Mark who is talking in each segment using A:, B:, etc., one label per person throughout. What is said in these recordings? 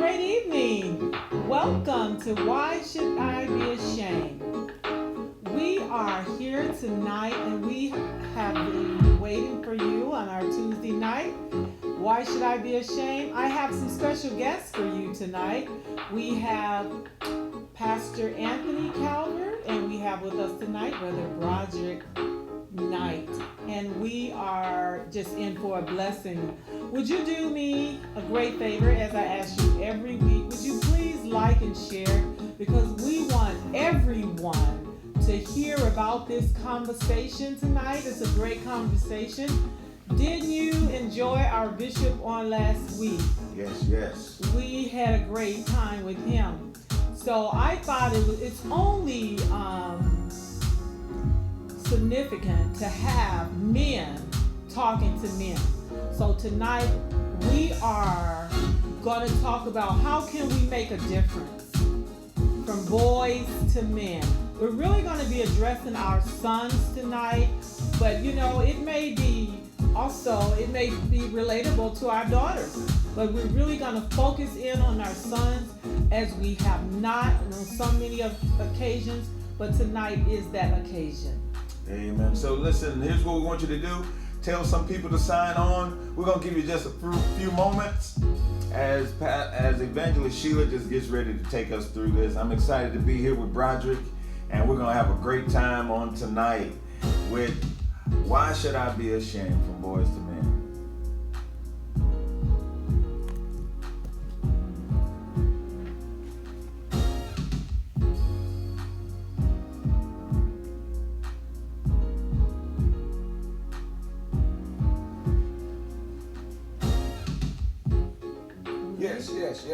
A: Great evening. Welcome to Why Should I Be Ashamed? We are here tonight and we have been waiting for you on our Tuesday night. Why should I be ashamed? I have some special guests for you tonight. We have Pastor Anthony Calvert and we have with us tonight Brother Broderick Knight. And we are just in for a blessing. Would you do me a great favor as I ask you every week? Would you please like and share? Because we want everyone to hear about this conversation tonight. It's a great conversation. Didn't you enjoy our bishop on last week?
B: Yes.
A: We had a great time with him. So I thought it's only significant to have men talking to men. So tonight we are going to talk about how can we make a difference from boys to men. We're really going to be addressing our sons tonight, but it may be relatable to our daughters. But we're really going to focus in on our sons as we have not on so many occasions, but tonight is that occasion.
B: Amen. So listen, here's what we want you to do. Tell some people to sign on. We're going to give you just a few moments as Evangelist Sheila just gets ready to take us through this. I'm excited to be here with Broderick, and we're going to have a great time on tonight with Why Should I Be Ashamed from Boys to Men?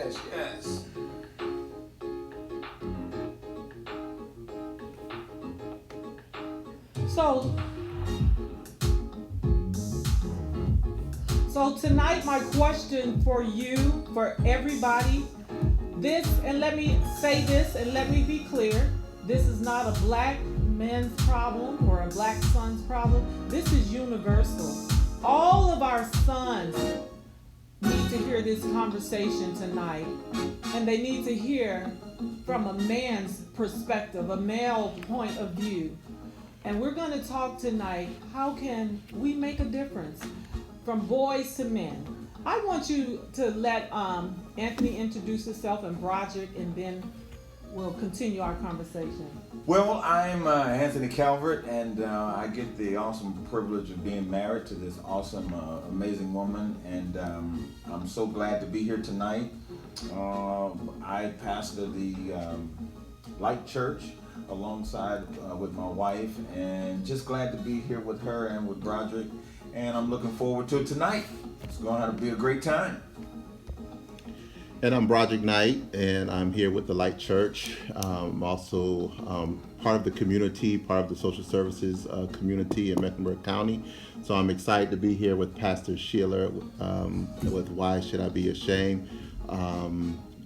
B: Yes.
A: So tonight my question for you, for everybody, and let me say this and let me be clear, this is not a black man's problem or a black son's problem. This is universal. All of our sons need to hear this conversation tonight, and they need to hear from a man's perspective, a male point of view. And we're going to talk tonight, how can we make a difference from boys to men? I want you to let Anthony introduce himself and Broderick, and then we'll continue our conversation.
B: Well, I'm Anthony Calvert, and I get the awesome privilege of being married to this awesome, amazing woman, and I'm so glad to be here tonight. I pastor the Light Church alongside with my wife, and just glad to be here with her and with Broderick, and I'm looking forward to it tonight. It's going to be a great time.
C: And I'm Broderick Knight, and I'm here with the Light Church. I'm also part of the community, part of the social services community in Mecklenburg County. So I'm excited to be here with Pastor Sheila with Why Should I Be Ashamed?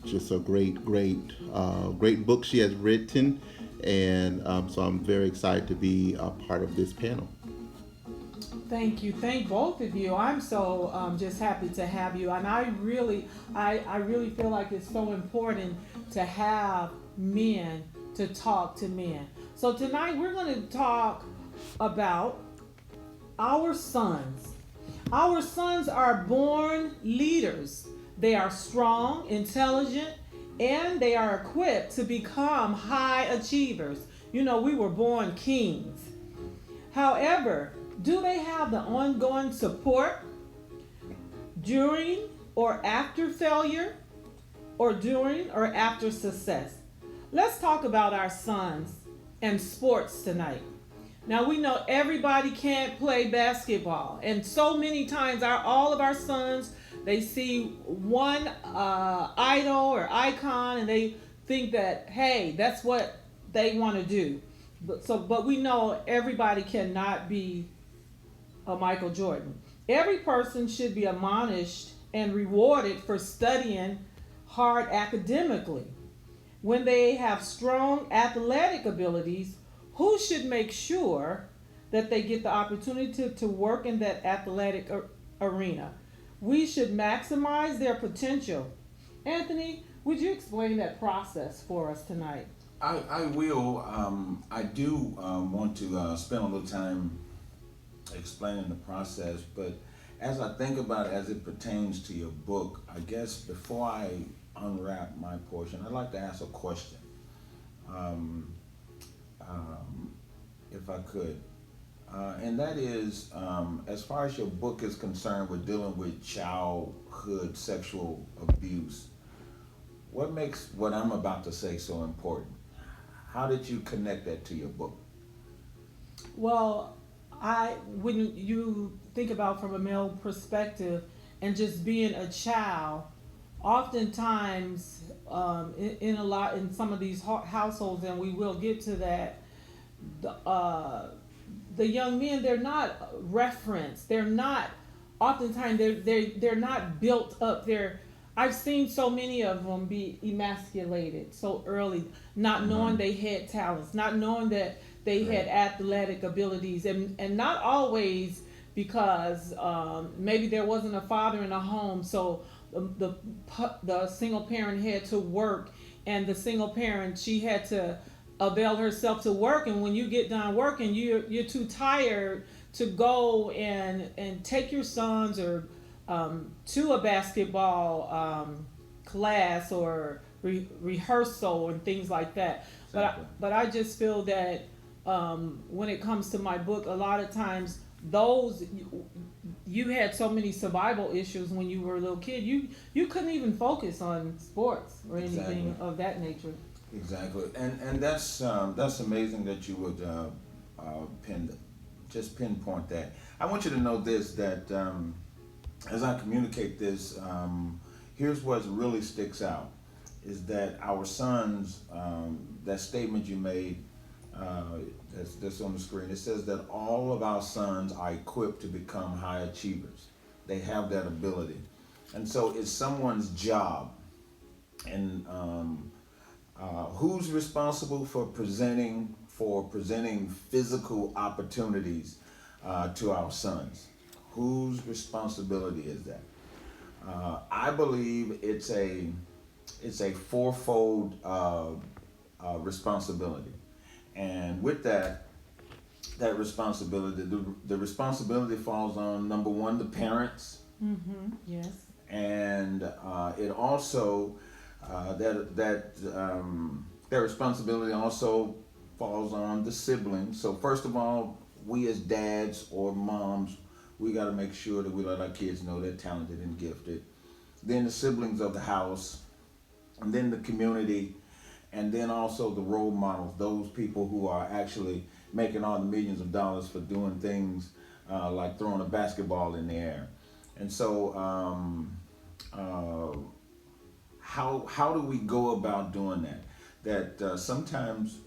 C: Just a great book she has written, and so I'm very excited to be a part of this panel.
A: Thank you. Thank both of you. I'm so just happy to have you. And I really feel like it's so important to have men to talk to men. So tonight we're going to talk about our sons. Our sons are born leaders. They are strong, intelligent, and they are equipped to become high achievers. We were born kings. However, do they have the ongoing support during or after failure, or during or after success? Let's talk about our sons and sports tonight. Now, we know everybody can't play basketball, and so many times all of our sons, they see one idol or icon and they think that, hey, that's what they want to do. But we know everybody cannot be a Michael Jordan. Every person should be admonished and rewarded for studying hard academically. When they have strong athletic abilities, who should make sure that they get the opportunity to work in that athletic arena? We should maximize their potential Anthony, would you explain that process for us tonight?
B: I will. I do want to spend a little time explaining the process, but as I think about it as it pertains to your book, I guess before I unwrap my portion, I'd like to ask a question, um, if I could. And that is, as far as your book is concerned with dealing with childhood sexual abuse, what makes what I'm about to say so important? How did you connect that to your book?
A: Well, when you think about from a male perspective and just being a child, oftentimes in some of these households, and we will get to that, the, uh, the young men, they're not referenced. They're not. Oftentimes, they're not built up. I've seen so many of them be emasculated so early, not knowing
B: Mm-hmm.
A: they had talents, not knowing that they had athletic abilities, and not always because maybe there wasn't a father in the home, so the single parent had to work, and the single parent, she had to avail herself to work, and when you get done working, you're too tired to go and take your sons or to a basketball class or rehearsal and things like that.
B: Exactly.
A: But I just feel that when it comes to my book, a lot of times those you had so many survival issues when you were a little kid. You couldn't even focus on sports or anything
B: Exactly.
A: of that nature.
B: Exactly, and that's amazing that you would pinpoint that. I want you to know this, that as I communicate this, here's what really sticks out is that our sons, that statement you made, that's on the screen. It says that all of our sons are equipped to become high achievers. They have that ability, and so it's someone's job. And who's responsible for presenting physical opportunities to our sons? Whose responsibility is that? I believe it's a fourfold responsibility, and with that responsibility, the responsibility falls on number one, the parents,
A: Mm-hmm. Yes.
B: and it also that responsibility also falls on the siblings. So first of all, we as dads or moms, we got to make sure that we let our kids know they're talented and gifted. Then the siblings of the house, and then the community, and then also the role models, those people who are actually making all the millions of dollars for doing things like throwing a basketball in the air. And so how do we go about doing that? That sometimes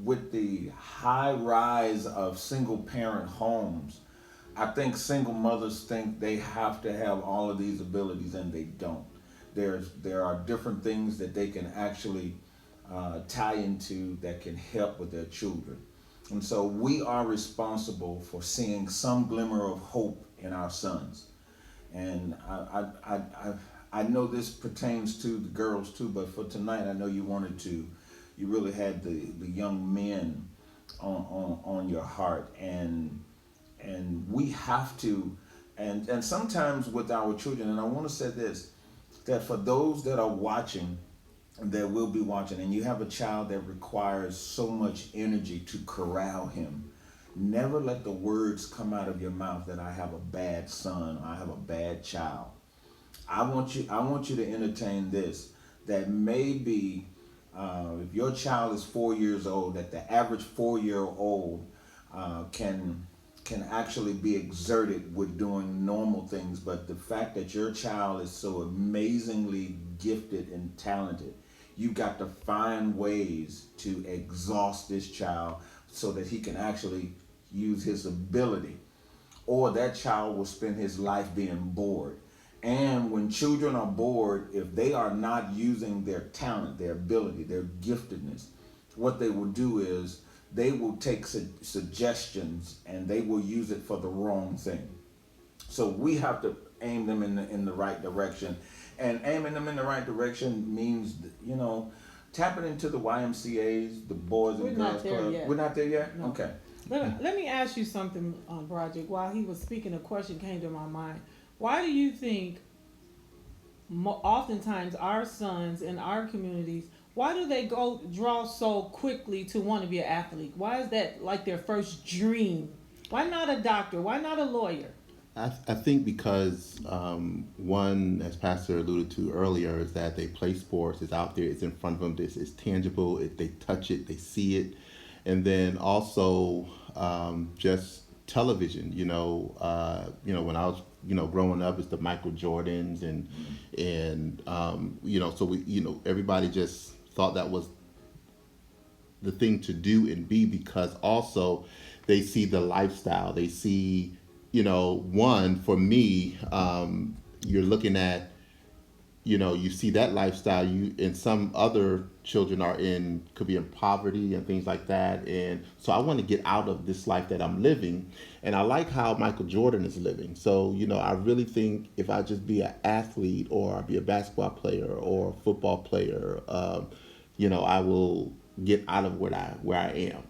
B: with the high rise of single parent homes, I think single mothers think they have to have all of these abilities, and they don't. There are different things that they can actually tie into that can help with their children. And so we are responsible for seeing some glimmer of hope in our sons. And I know this pertains to the girls too, but for tonight, I know you really had the young men on your heart, and we have to, and sometimes with our children, and I want to say this, that for those that are watching, that will be watching, and you have a child that requires so much energy to corral him, never let the words come out of your mouth that I have a bad son, I have a bad child. I want you to entertain this, that maybe if your child is 4 years old, that the average 4-year-old can actually be exerted with doing normal things, but the fact that your child is so amazingly gifted and talented, you've got to find ways to exhaust this child so that he can actually use his ability, or that child will spend his life being bored. And when children are bored, if they are not using their talent, their ability, their giftedness, what they will do is they will take suggestions and they will use it for the wrong thing. So we have to aim them in the right direction. And aiming them in the right direction means, tapping into the YMCA's, the Boys
A: We're
B: and
A: not
B: Girls
A: there
B: Club.
A: yet.
B: We're not there yet?
A: No.
B: Okay.
A: Let me ask you something, Broderick. While he was speaking, a question came to my mind. Why do you think oftentimes our sons in our communities, why do they draw so quickly to want to be an athlete? Why is that like their first dream? Why not a doctor? Why not a lawyer?
C: I think because one, as Pastor alluded to earlier, is that they play sports. It's out there. It's in front of them. It's tangible. They touch it. They see it, and then also just television. When I was growing up, it's the Michael Jordans and so we everybody just thought that was the thing to do and be, because also they see the lifestyle. They see, one, for me, you're looking at, you see that lifestyle. And some other children could be in poverty and things like that. And so I want to get out of this life that I'm living. And I like how Michael Jordan is living. So, I really think if I just be an athlete or be a basketball player or a football player, I will get out of where I am.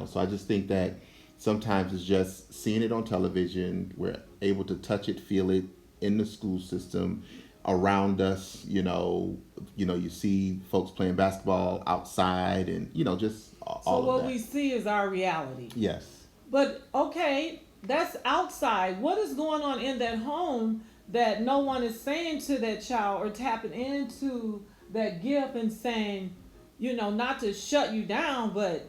C: So I just think that sometimes it's just seeing it on television. We're able to touch it, feel it in the school system around us. You see folks playing basketball outside, and just all
A: So
C: of
A: what
C: that.
A: we see is our reality.
C: Yes.
A: But okay, that's outside. What is going on in that home that no one is saying to that child or tapping into that gift and saying, not to shut you down, but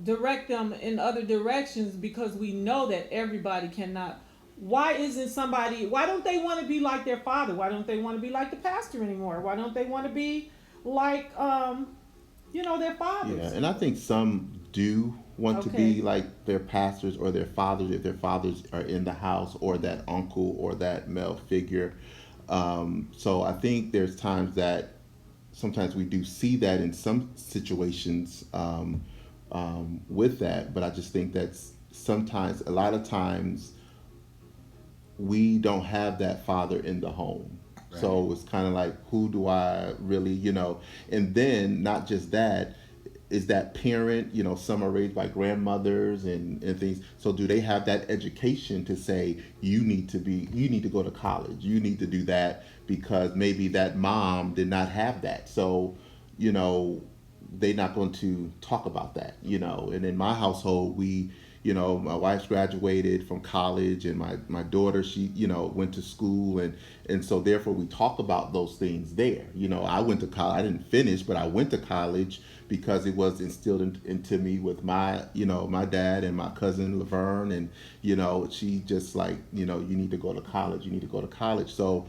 A: direct them in other directions, because we know that everybody cannot. Why don't they want to be like their father? Why don't they want to be like the pastor anymore? Why don't they want to be like, their fathers?
C: Yeah, and I think some do want to be like their pastors or their fathers, if their fathers are in the house, or that uncle or that male figure. So I think there's times that sometimes we do see that in some situations with that, but I just think that's a lot of times we don't have that father in the home. Right. So it's kind of like, who do I really, and then not just that, is that parent, some are raised by grandmothers and things. So do they have that education to say, you need to go to college, you need to do that, because maybe that mom did not have that. So, they're not going to talk about that, And in my household, my wife's graduated from college, and my daughter, she, went to school, and so therefore we talk about those things there. I went to college. I didn't finish, but I went to college because it was instilled into me with my dad and my cousin Laverne, and she just like, you need to go to college. You need to go to college. So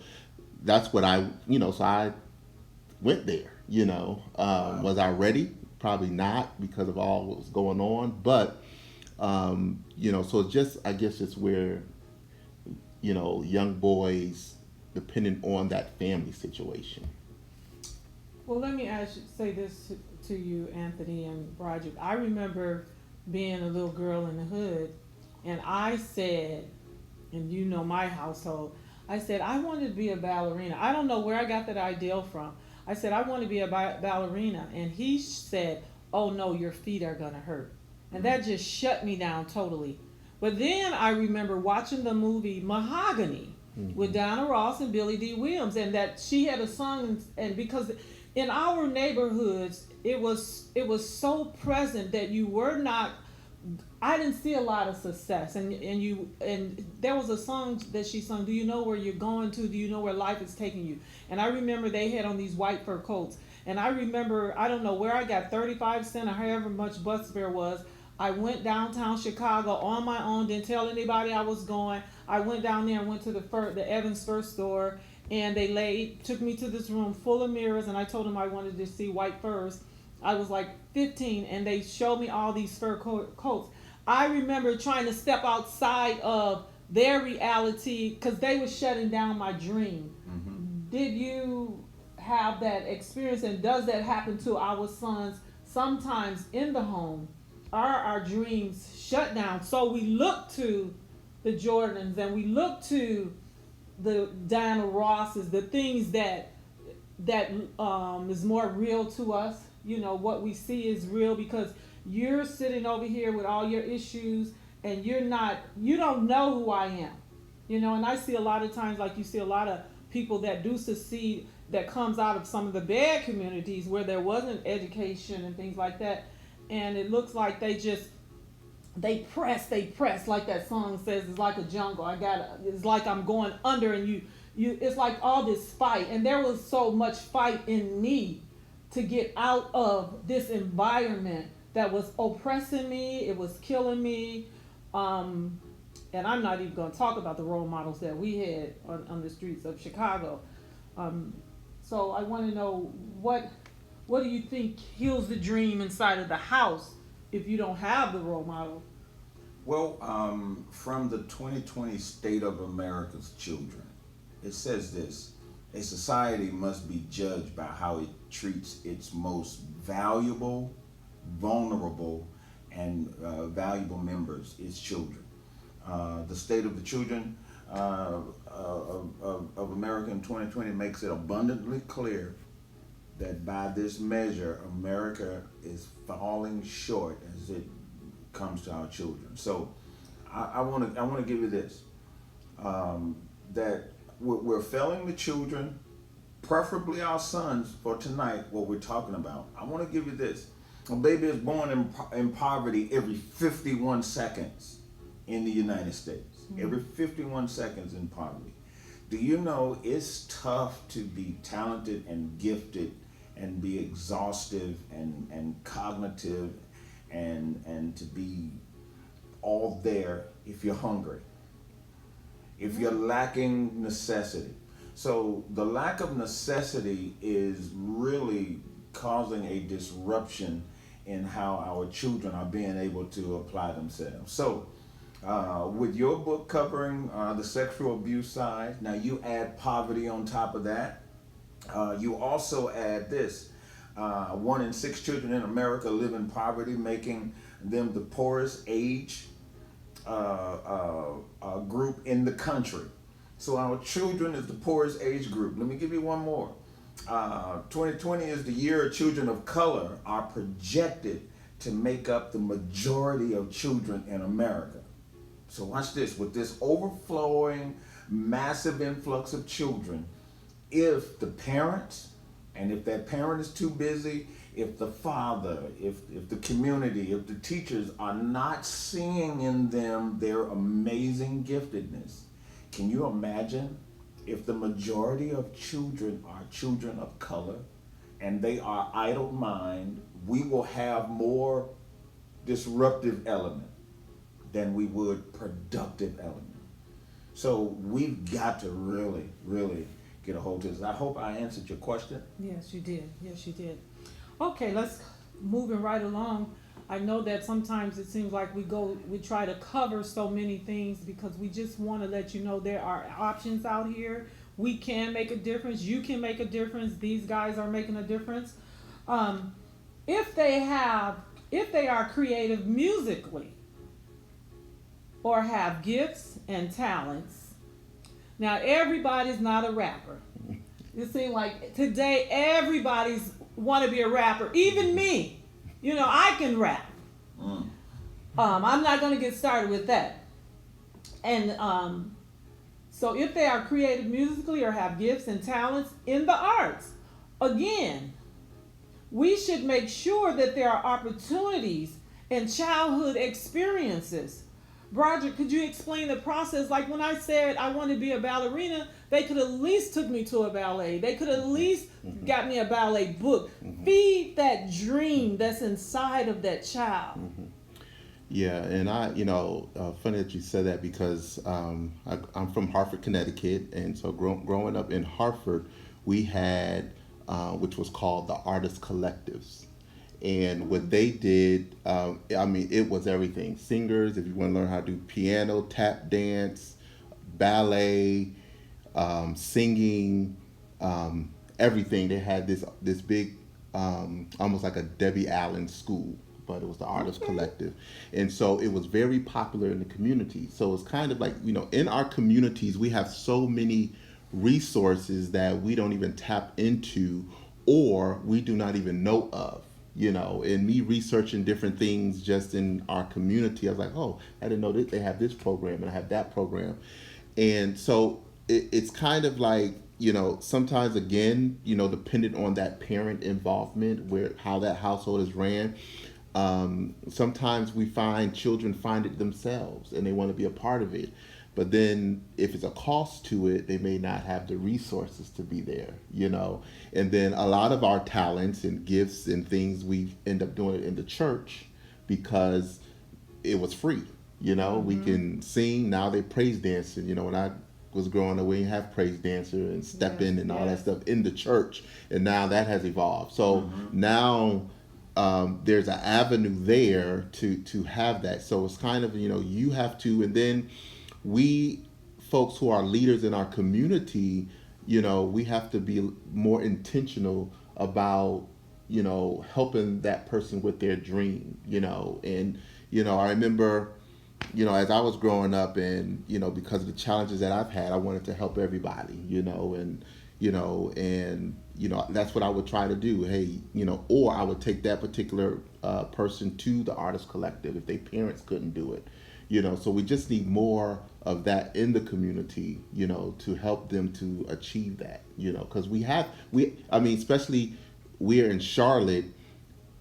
C: that's what so I went there. Was I ready? Probably not, because of all what was going on, but. So I guess it's where, young boys, depending on that family situation.
A: Well, let me say this to you, Anthony and Broderick. I remember being a little girl in the hood, and I said, and my household, I said, I wanted to be a ballerina. I don't know where I got that ideal from. I said, I want to be a ballerina. And he said, oh no, your feet are going to hurt. And that just shut me down totally. But then I remember watching the movie Mahogany with Diana Ross and Billy D. Williams, and that she had a song, and because in our neighborhoods it was so present that you were not. I didn't see a lot of success, and there was a song that she sung. Do you know where you're going to? Do you know where life is taking you? And I remember they had on these white fur coats, and I remember, I don't know where I got 35 cents or however much bus fare was. I went downtown Chicago on my own, didn't tell anybody I was going. I went down there and went to the Evans Fur store, and they took me to this room full of mirrors, and I told them I wanted to see white furs. I was like 15, and they showed me all these fur coats. I remember trying to step outside of their reality because they were shutting down my dream. Mm-hmm. Did you have that experience, and does that happen to our sons sometimes in the home? Are our dreams shut down? So we look to the Jordans, and we look to the Diana Rosses, the things that is more real to us. You know, what we see is real because you're sitting over here with all your issues and you don't know who I am. You know, and I see a lot of times, like you see a lot of people that do succeed that comes out of some of the bad communities where there wasn't education and things like that. And it looks like they press, like that song says, it's like a jungle. It's like I'm going under and you, it's like all this fight. And there was so much fight in me to get out of this environment that was oppressing me. It was killing me. And I'm not even going to talk about the role models that we had on the streets of Chicago. So I want to know what do you think kills the dream inside of the house if you don't have the role model?
B: Well, from the 2020 State of America's Children, it says this: a society must be judged by how it treats its most valuable, vulnerable, and valuable members, its children. The State of the Children of America in 2020 makes it abundantly clear that by this measure, America is falling short as it comes to our children. So I want to give you this, that we're failing the children, preferably our sons, for tonight, what we're talking about. I want to give you this. A baby is born in poverty every 51 seconds in the United States. Every 51 seconds in poverty. Do you know it's tough to be talented and gifted and be exhaustive and cognitive and to be all there if you're hungry, if you're lacking necessity. So the lack of necessity is really causing a disruption in how our children are being able to apply themselves. So with your book covering the sexual abuse side, now you add poverty on top of that. You also add this: 1 in 6 children in America live in poverty, making them the poorest age group in the country. So our children is the poorest age group. Let me give you one more. 2020 is the year children of color are projected to make up the majority of children in America. So watch this. With this overflowing, massive influx of children, if the parents, and if that parent is too busy, if the father, if the community, if the teachers are not seeing in them their amazing giftedness, can you imagine if the majority of children are children of color and they are idle mind? We will have more disruptive element than we would productive element. So we've got to really, really get a hold of this. I hope I answered your question.
A: Yes, you did. Yes, you did. Okay, let's moving right along. I know that sometimes it seems like we try to cover so many things because we just want to let you know there are options out here. We can make a difference. You can make a difference. These guys are making a difference. If they are creative musically or have gifts and talents. Now, everybody's not a rapper. It seems like today everybody's want to be a rapper. Even me. You know, I can rap. I'm not going to get started with that. And so if they are creative musically or have gifts and talents in the arts, again, we should make sure that there are opportunities and childhood experiences. Broderick, could you explain the process? Like when I said I wanted to be a ballerina, they could at least took me to a ballet. They could at least got me a ballet book. Feed that dream that's inside of that child.
C: Yeah, and funny that you said that because I'm from Hartford, Connecticut, and so growing up in Hartford, we had which was called the Artist Collectives. And what they did, it was everything. Singers, if you want to learn how to do piano, tap dance, ballet, singing, everything. They had this big, almost like a Debbie Allen school but it was the Artist Collective. And so it was very popular in the community. So it's kind of like, in our communities, we have so many resources that we don't even tap into or we do not even know of. And me researching different things just in our community, I was like, oh, I didn't know that they have this program and I have that program. And so it's kind of like, sometimes again, dependent on that parent involvement, how that household is ran. Sometimes we find children find it themselves and they want to be a part of it. But then if it's a cost to it, they may not have the resources to be there, And then a lot of our talents and gifts and things, we end up doing it in the church because it was free. We can sing. Now they praise dancing. When I was growing up, we didn't have praise dancer and stepping and all that stuff in the church. And now that has evolved. So now there's an avenue there to have that. So it's kind of, you have to, and then we folks who are leaders in our community, we have to be more intentional about, helping that person with their dream, and, I remember, as I was growing up and, because of the challenges that I've had, I wanted to help everybody, and that's what I would try to do. Hey, or I would take that particular person to the Artist Collective if their parents couldn't do it. So we just need more of that in the community, to help them to achieve that, because especially we're in Charlotte,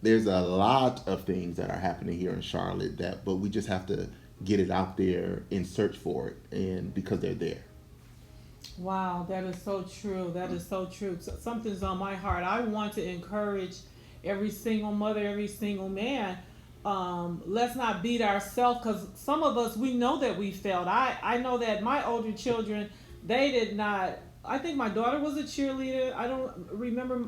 C: there's a lot of things that are happening here in Charlotte but we just have to get it out there and search for it, and because they're there.
A: Wow, that is so true. That is so true. So something's on my heart. I want to encourage every single mother, every single man. Let's not beat ourselves, because some of us, we know that we failed. I know that my older children, they did not. I think my daughter was a cheerleader.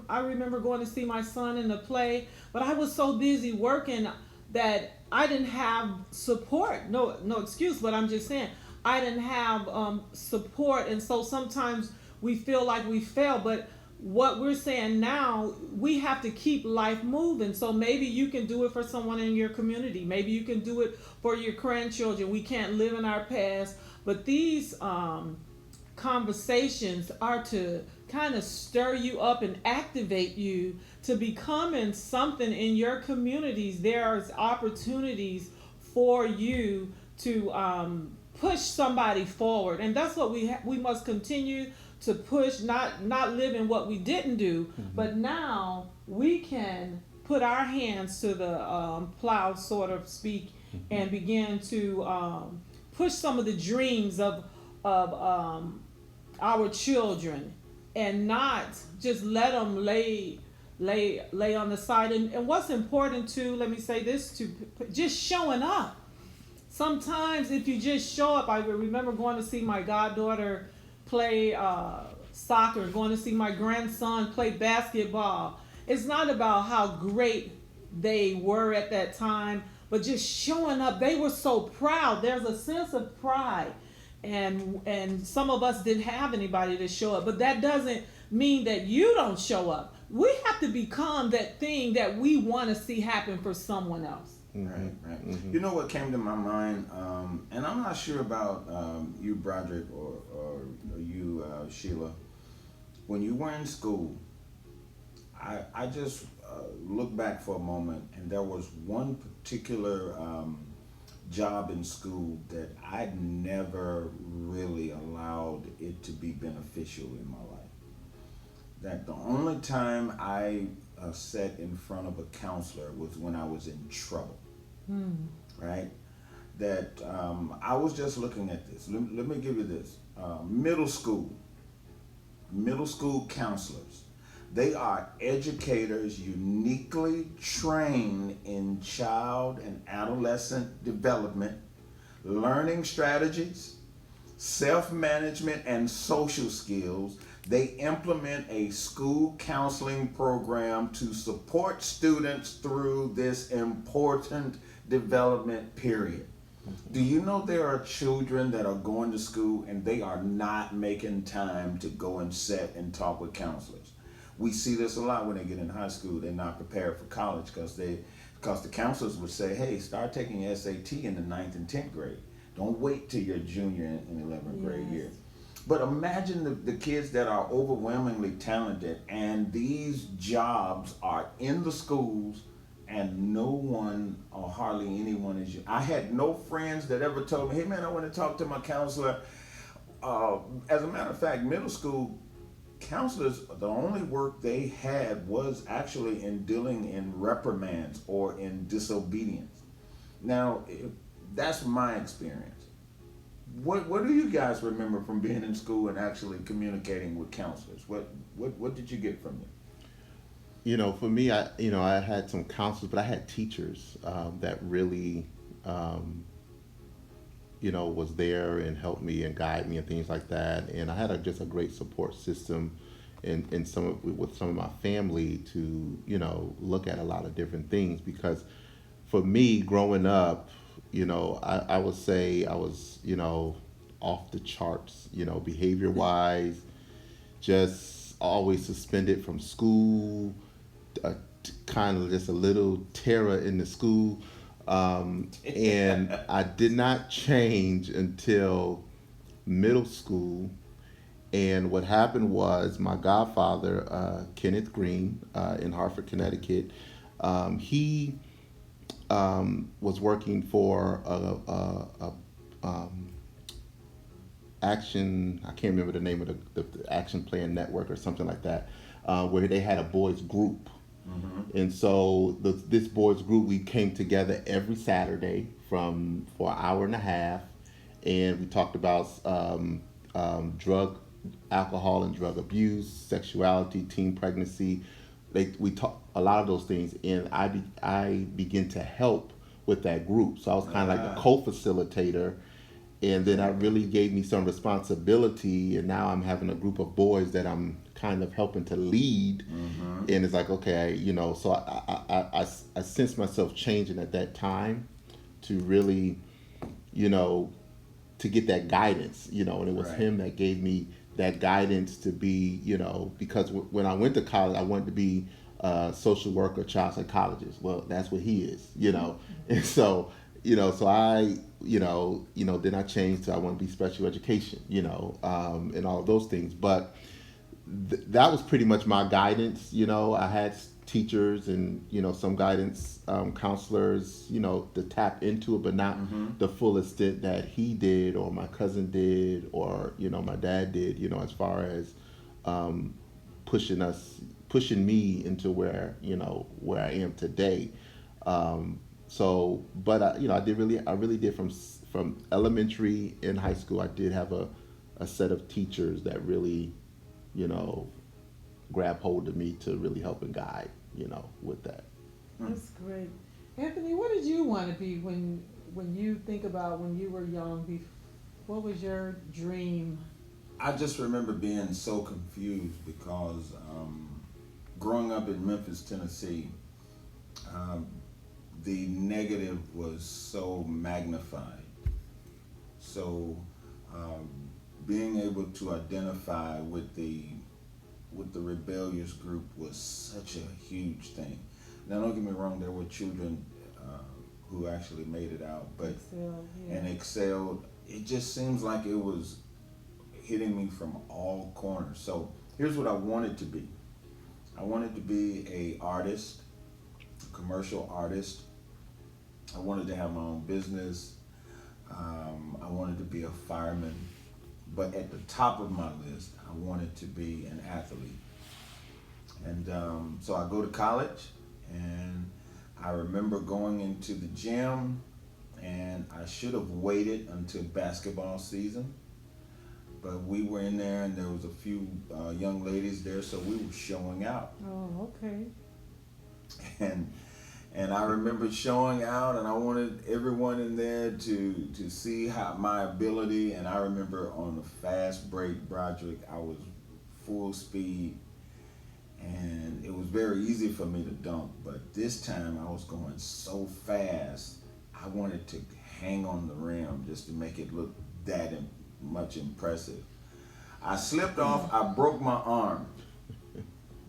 A: I remember going to see my son in the play, but I was so busy working that I didn't have support. No excuse, but I'm just saying I didn't have support, and so sometimes we feel like we fail. But what we're saying now, we have to keep life moving. So maybe you can do it for someone in your community. Maybe you can do it for your grandchildren. We can't live in our past, but these conversations are to kind of stir you up and activate you to becoming something in your communities. There's opportunities for you to push somebody forward, and that's what we must continue to push, not live in what we didn't do, but now we can put our hands to the plow, sort of speak, and begin to push some of the dreams of our children, and not just let them lay on the side. And what's important too, let me say this, to just showing up. Sometimes if you just show up, I remember going to see my goddaughter play soccer, going to see my grandson play basketball. It's not about how great they were at that time, but just showing up. They were so proud. There's a sense of pride, and some of us didn't have anybody to show up, but that doesn't mean that you don't show up. We have to become that thing that we want to see happen for someone else.
B: Right. You know what came to my mind, and I'm not sure about you, Broderick, or you, Sheila. When you were in school, I just look back for a moment, and there was one particular job in school that I never really allowed it to be beneficial in my life. That the only time I sat in front of a counselor was when I was in trouble. Right? That I was just looking at this. Let me give you this. Middle school counselors. They are educators uniquely trained in child and adolescent development, learning strategies, self-management, and social skills. They implement a school counseling program to support students through this important development period. Do you know there are children that are going to school and they are not making time to go and sit and talk with counselors? We see this a lot when they get in high school. They're not prepared for college because because the counselors would say, hey, start taking your SAT in the 9th and 10th grade. Don't wait till your junior and 11th grade year. But imagine the kids that are overwhelmingly talented, and these jobs are in the schools, and no one or hardly anyone is. I had no friends that ever told me, hey man, I want to talk to my counselor. As a matter of fact, middle school counselors, the only work they had was actually in dealing in reprimands or in disobedience. Now, that's my experience. What do you guys remember from being in school and actually communicating with counselors? What did you get from them?
C: You know, for me, I had some counselors, but I had teachers that really, was there and helped me and guide me and things like that. And I had just a great support system with some of my family to, look at a lot of different things. Because for me, growing up, I would say I was, off the charts, behavior wise, just always suspended from school, kind of just a little terror in the school. And I did not change until middle school. And what happened was my godfather, Kenneth Green, in Hartford, Connecticut, he was working for Action, I can't remember the name of the Action Plan Network or something like that, where they had a boys group. Mm-hmm. And so this boys group, we came together every Saturday for an hour and a half, and we talked about alcohol and drug abuse, sexuality, teen pregnancy. We talked a lot of those things, and I began to help with that group. So I was kind of like the co-facilitator, and then it really gave me some responsibility, and now I'm having a group of boys that I'm kind of helping to lead. Mm-hmm. And it's like, okay, so I sensed myself changing at that time to really, to get that guidance, and it was him that gave me that guidance to be, because when I went to college, I wanted to be a social worker, child psychologist. Well, that's what he is, and so, so I, then I changed to I want to be special education, and all of those things. But that was pretty much my guidance. I had teachers and, some guidance counselors, to tap into it, but not the full extent that he did or my cousin did or, my dad did, as far as pushing me into where I am today. But I really did from elementary and high school. I did have a set of teachers that really, grab hold of me to really help and guide, with that.
A: That's great. Anthony, what did you want to be when you think about when you were young? What was your dream?
B: I just remember being so confused because growing up in Memphis, Tennessee, the negative was so magnified. So being able to identify with the rebellious group was such a huge thing. Now, don't get me wrong, there were children who actually made it out, but excelled. It just seems like it was hitting me from all corners. So here's what I wanted to be. I wanted to be a artist, a commercial artist. I wanted to have my own business. I wanted to be a fireman. But at the top of my list, I wanted to be an athlete. And so I go to college, and I remember going into the gym, and I should have waited until basketball season. But we were in there, and there was a few young ladies there, so we were showing out.
A: Oh, okay.
B: And I remember showing out, and I wanted everyone in there to see my ability. And I remember on the fast break, Broderick, I was full speed, and it was very easy for me to dunk. But this time I was going so fast, I wanted to hang on the rim just to make it look that much impressive. I slipped off, I broke my arm.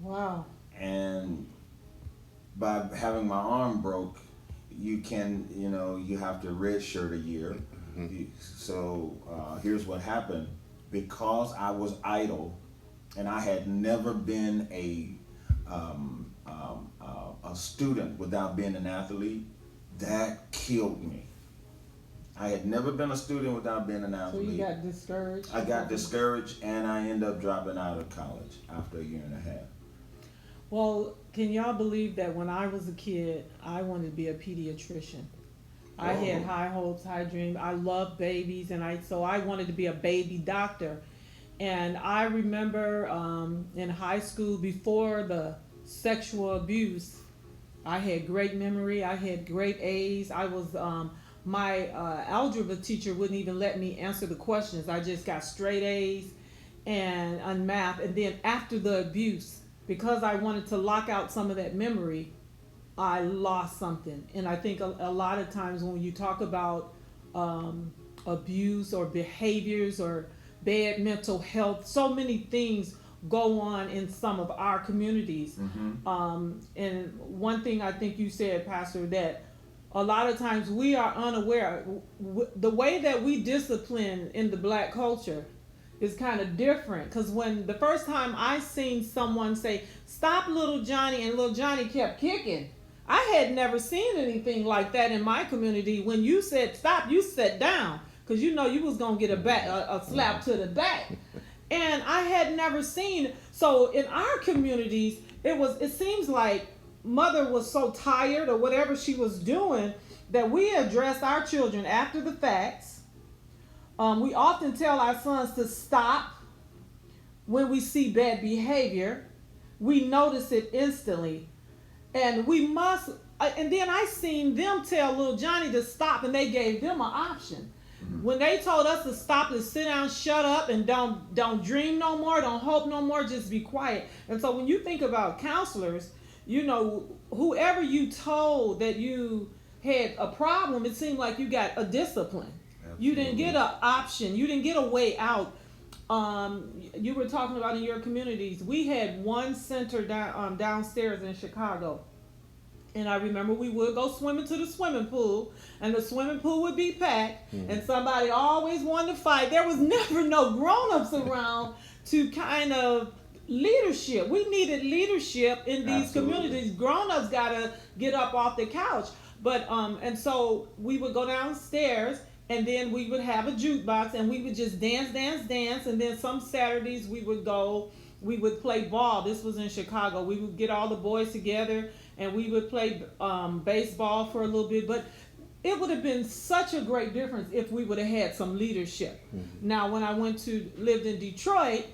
A: Wow.
B: And by having my arm broke, you can, you have to redshirt a year. So here's what happened. Because I was idle, and I had never been a student without being an athlete, that killed me. I had never been a student without being an athlete.
A: So you got discouraged?
B: I got discouraged, and I ended up dropping out of college after a year and a half.
A: Well, can y'all believe that when I was a kid, I wanted to be a pediatrician? I had high hopes, high dreams. I love babies, and so I wanted to be a baby doctor. And I remember in high school, before the sexual abuse, I had great memory. I had great A's. I was my algebra teacher wouldn't even let me answer the questions. I just got straight A's and on math. And then after the abuse, because I wanted to lock out some of that memory, I lost something. And I think a lot of times when you talk about abuse or behaviors or bad mental health, so many things go on in some of our communities. And one thing I think you said, Pastor, that a lot of times we are unaware. The way that we discipline in the Black culture is kind of different, because when the first time I seen someone say, "Stop, little Johnny," and little Johnny kept kicking, I had never seen anything like that in my community. When you said stop, you sat down, because you know you was gonna get a slap to the back. And I had never seen. So in our communities, it seems like mother was so tired or whatever she was doing that we addressed our children after the facts. We often tell our sons to stop when we see bad behavior. We notice it instantly. And we must, and then I seen them tell little Johnny to stop, and they gave them an option. When they told us to stop, to sit down, shut up, and don't dream no more, don't hope no more, just be quiet. And so when you think about counselors, whoever you told that you had a problem, it seemed like you got a discipline. Absolutely. You didn't get an option. You didn't get a way out. You were talking about in your communities. We had one center downstairs in Chicago. And I remember we would go swimming to the swimming pool, and the swimming pool would be packed, and somebody always wanted to fight. There was never no grown-ups around to kind of leadership. We needed leadership in these communities. Grown-ups got to get up off the couch. But and so we would go downstairs, and then we would have a jukebox, and we would just dance. And then some Saturdays we would play ball. This was in Chicago. We would get all the boys together, and we would play baseball for a little bit. But it would have been such a great difference if we would have had some leadership. Now, when I lived in Detroit,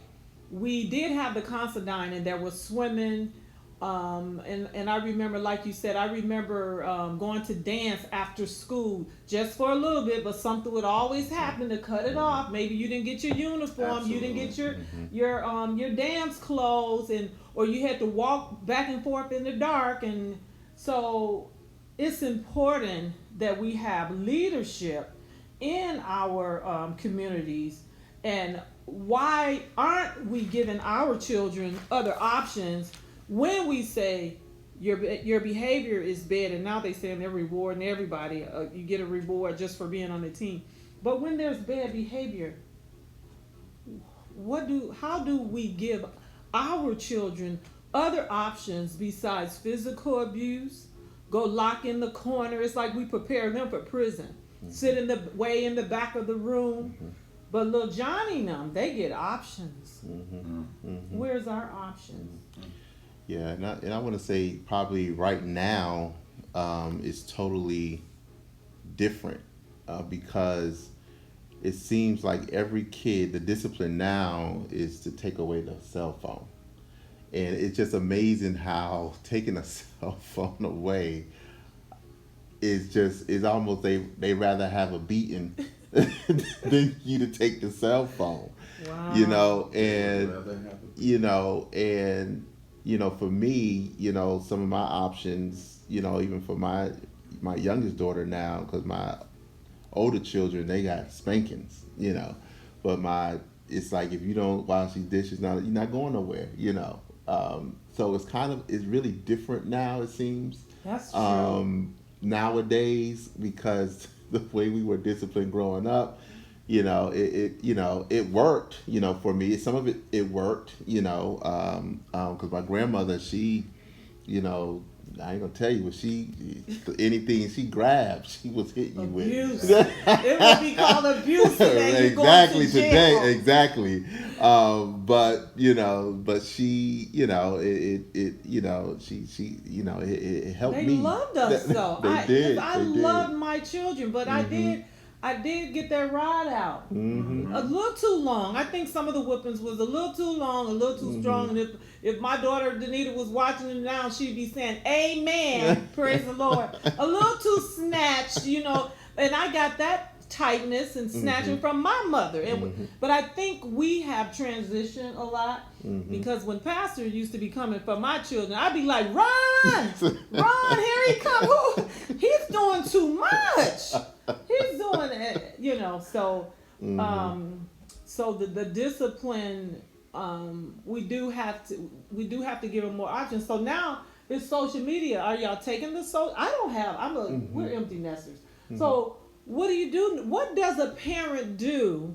A: we did have the Considine, and there was swimming. And I remember, like you said, going to dance after school just for a little bit, but something would always happen to cut it off. Maybe you didn't get your uniform, Absolutely. You didn't get your dance clothes, or you had to walk back and forth in the dark. And so it's important that we have leadership in our communities. And why aren't we giving our children other options? When we say your behavior is bad, and now they say they're rewarding everybody, you get a reward just for being on the team. But when there's bad behavior, how do we give our children other options besides physical abuse? Go lock in the corner. It's like we prepare them for prison. Sit in the back of the room. But little Johnny and them, they get options. Where's our options?
C: Yeah, and I want to say probably right now it's totally different because it seems like every kid, the discipline now is to take away the cell phone. And it's just amazing how taking a cell phone away is almost they rather have a beating than you to take the cell phone. Wow. For me, some of my options, even for my youngest daughter now, because my older children, they got spankings, but it's like, if you don't wash these dishes now, you're not going nowhere, So it's really different now, it seems.
A: That's true.
C: nowadays because the way we were disciplined growing up, it worked, for me. Some of it worked, because my grandmother, she, I ain't gonna tell you, anything she grabbed, she was hitting you with.
A: Abuse. It would be called abuse today.
C: Exactly,
A: You're going to jail.
C: today, exactly. But she, it helped
A: They
C: me.
A: loved us though.
C: They did.
A: I loved my children, but I did get that rod out.
C: Mm-hmm.
A: A little too long. I think some of the whippings was a little too long, a little too strong. And if my daughter Danita was watching it now, she'd be saying, "Amen, praise the Lord." A little too snatched, And I got that tightness and snatching from my mother. But I think we have transitioned a lot because when Pastor used to be coming for my children, I'd be like, "Run, run! Here he comes! He's doing too much. He's doing it, So, so the discipline, we do have to give them more options. So now it's social media. Are y'all taking the I don't have. We're empty nesters. So what do you do? What does a parent do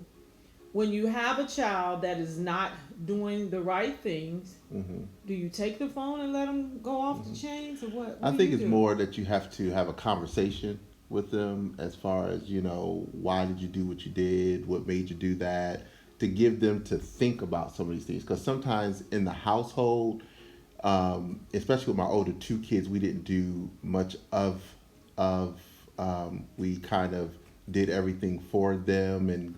A: when you have a child that is not doing the right things? Do you take the phone and let them go off the chains, or what?
C: I think it's more that you have to have a conversation with them as far as, why did you do what you did? What made you do that? To give them to think about some of these things. Because sometimes in the household, especially with my older two kids, we didn't do much of we kind of did everything for them and,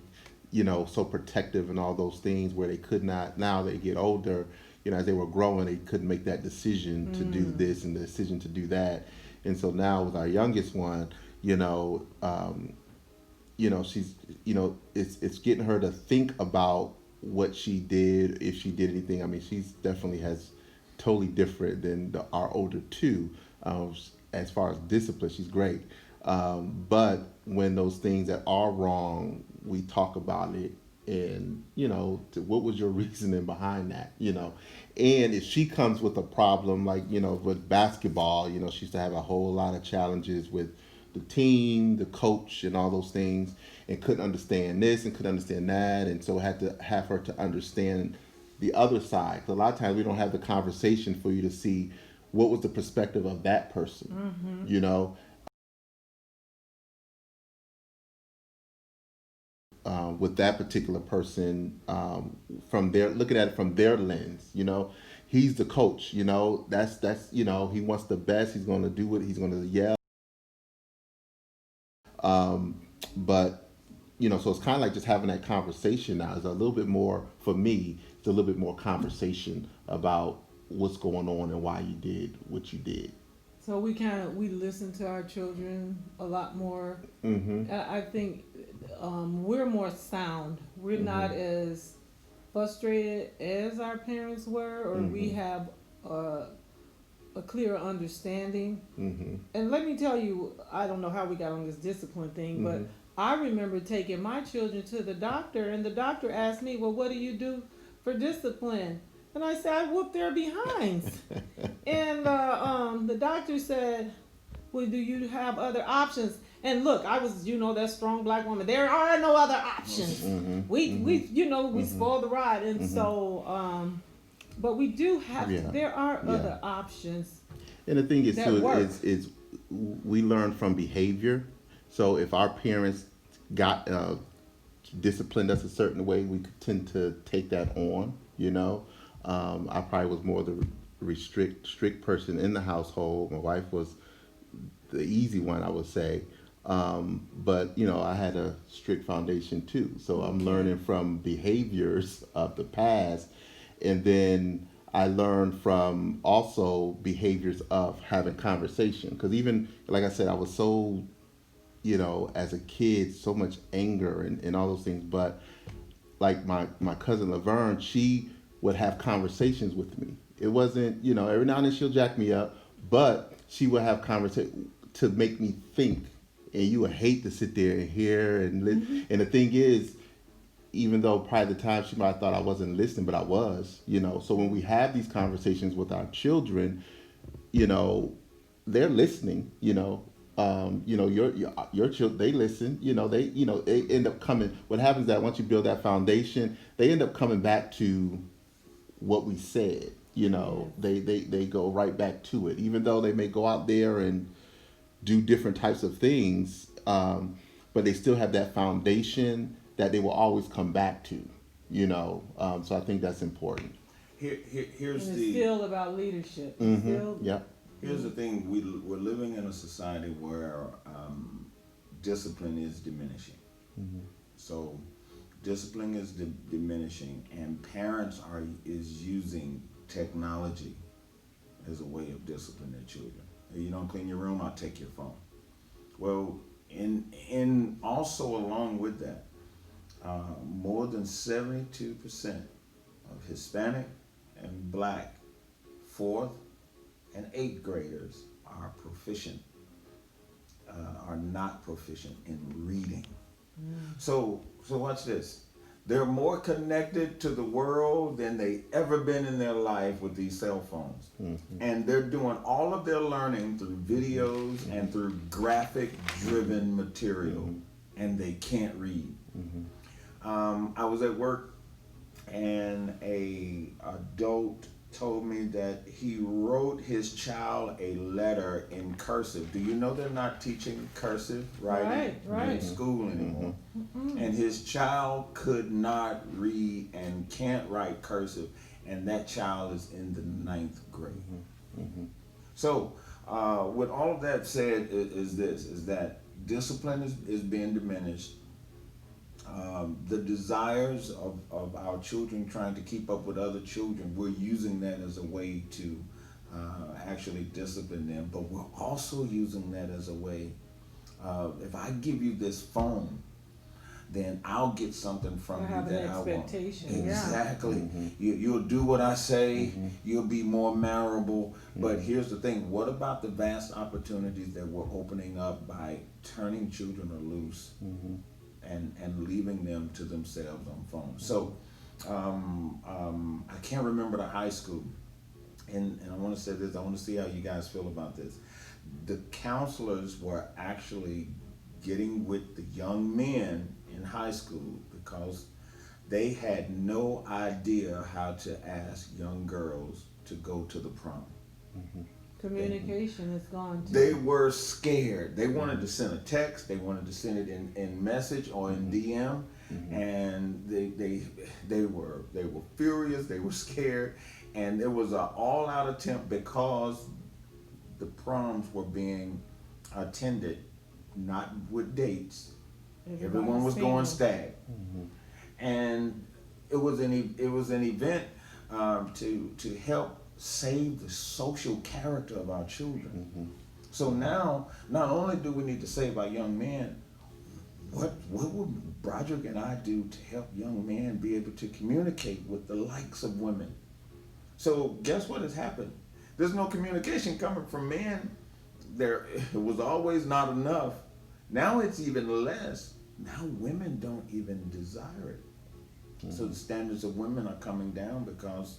C: so protective and all those things where they could not, now they get older, as they were growing, they couldn't make that decision to do this and the decision to do that. And so now with our youngest one, she's, it's getting her to think about what she did, if she did anything. I mean, she's definitely has totally different than our older two. As far as discipline, she's great. But when those things that are wrong, we talk about it and, what was your reasoning behind that, And if she comes with a problem, like, with basketball, she used to have a whole lot of challenges with the team, the coach, and all those things, and couldn't understand this and couldn't understand that. And so I had to have her to understand the other side. 'Cause a lot of times we don't have the conversation for you to see what was the perspective of that person, with that particular person, from their looking at it from their lens. He's the coach. That's he wants the best. He's going to do it. He's going to yell. But so it's kind of like just having that conversation now. It's a little bit more for me. It's a little bit more conversation about what's going on and why you did what you did.
A: So we listen to our children a lot more. I think we're more sound. We're not as frustrated as our parents were, or we have a clearer understanding. And let me tell you, I don't know how we got on this discipline thing, but I remember taking my children to the doctor, and the doctor asked me, "Well, what do you do for discipline?" And I said, "I whoop their behinds." And the doctor said, "Well, do you have other options?" And look, I was, that strong black woman. There are no other options. We spoiled the ride, and so, but we do have. There are other options.
C: And the thing is, too, is we learn from behavior. So if our parents got disciplined us a certain way, we could tend to take that on. I probably was more the strict person in the household. My wife was the easy one, I would say. But I had a strict foundation too. So I'm learning from behaviors of the past, and then I learned from also behaviors of having conversation. Because even like I said, I was so, as a kid, so much anger and all those things. But like my cousin Laverne, she would have conversations with me. It wasn't, every now and then she'll jack me up, but she would have conversation to make me think. And you would hate to sit there and hear and listen. And the thing is, even though probably the time she might have thought I wasn't listening, but I was, So when we have these conversations with our children, they're listening, you know, your children, they listen, you know, they end up coming. What happens is that once you build that foundation, they end up coming back to what we said. You know, they go right back to it, even though they may go out there and do different types of things, but they still have that foundation that they will always come back to, you know. So I think that's important.
B: Here's
A: and it's
B: the
A: still about leadership.
C: Yeah.
B: here's the thing: we're living in a society where discipline is diminishing. So discipline is diminishing, and parents is using technology as a way of disciplining their children. Hey, you don't clean your room, I'll take your phone. Well, in also along with that, more than 72% of Hispanic and Black 4th and 8th graders are not proficient in reading. So watch this. They're more connected to the world than they ever been in their life with these cell phones. And they're doing all of their learning through videos and through graphic-driven material, and they can't read. I was at work, and a adult told me that he wrote his child a letter in cursive. Do you know they're not teaching cursive writing in school anymore? And his child could not read and can't write cursive, and that child is in the 9th grade. So with all of that said, is that discipline is being diminished. The desires of our children trying to keep up with other children, we're using that as a way to actually discipline them, but we're also using that as a way if I give you this phone, then I'll get something from you that I want. Exactly. You'll do what I say, you'll be more memorable. But here's the thing, what about the vast opportunities that we're opening up by turning children loose and leaving them to themselves on phones? So I can't remember the high school, and I want to say this, I want to see how you guys feel about this. The counselors were actually getting with the young men in high school because they had no idea how to ask young girls to go to the prom.
A: Communication is gone too.
B: They were scared. They wanted to send a text. They wanted to send it in message or in DM, and they were furious. They were scared, and it was an all-out attempt because the proms were being attended not with dates. Everyone was going stag, and it was an event to help save the social character of our children. So now, not only do we need to save our young men, what would Broderick and I do to help young men be able to communicate with the likes of women? So guess what has happened? There's no communication coming from men. It was always not enough. Now it's even less. Now women don't even desire it. So the standards of women are coming down because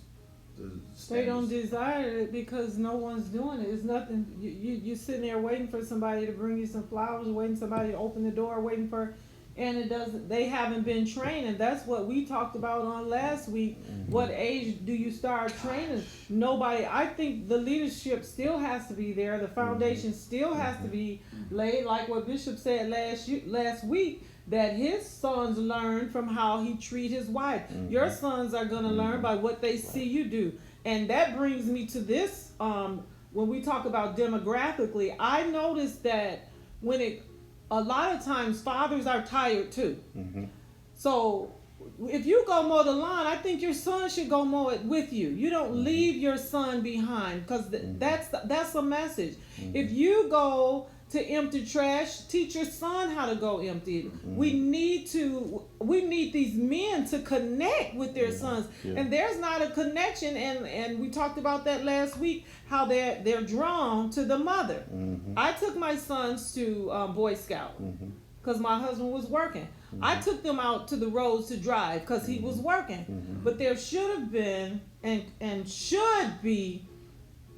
A: they don't desire it because no one's doing it. It's nothing. You're sitting there waiting for somebody to bring you some flowers, waiting for somebody to open the door, waiting for, and it doesn't. They haven't been trained, and that's what we talked about on last week. What age do you start training? Nobody. I think the leadership still has to be there. The foundation still has to be laid, like what Bishop said last week. That his sons learn from how he treat his wife. Your sons are going to learn by what they see you do. And that brings me to this, when we talk about demographically, I noticed that a lot of times fathers are tired too. So if you go mow the lawn, I think your son should go mow it with you. You don't leave your son behind, because that's a message. If you go to empty trash, teach your son how to go empty it. We need these men to connect with their sons. And there's not a connection, and we talked about that last week, how they're drawn to the mother. I took my sons to Boy Scout because my husband was working. I took them out to the roads to drive because he was working. But there should have been and should be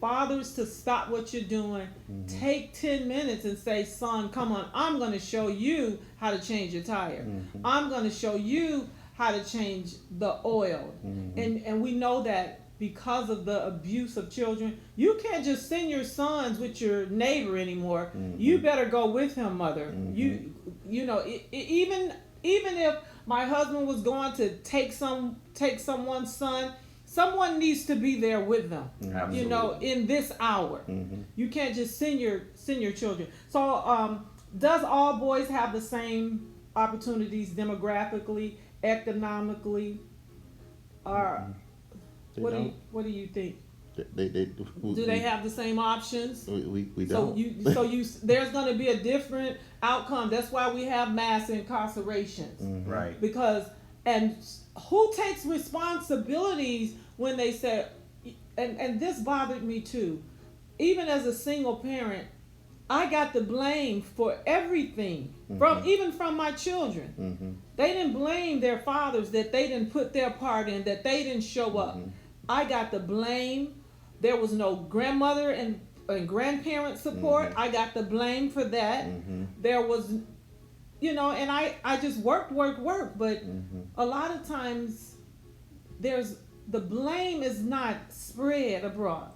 A: fathers to stop what you're doing, take 10 minutes and say, son, come on, I'm going to show you how to change your tire. I'm going to show you how to change the oil. And we know that because of the abuse of children, you can't just send your sons with your neighbor anymore. You better go with him, mother. You know, even if my husband was going to take someone's son, someone needs to be there with them. You know, in this hour. You can't just send your children. So does all boys have the same opportunities demographically, economically, or what do you think? Do they have the same options?
C: We don't.
A: So there's going to be a different outcome. That's why we have mass incarcerations.
B: Right.
A: Because, and who takes responsibilities when they say, and this bothered me too, even as a single parent, I got the blame for everything, even from my children. They didn't blame their fathers that they didn't put their part in, that they didn't show up. I got the blame. There was no grandmother and grandparent support. I got the blame for that. There was, you know, and I just worked. But a lot of times the blame is not spread abroad.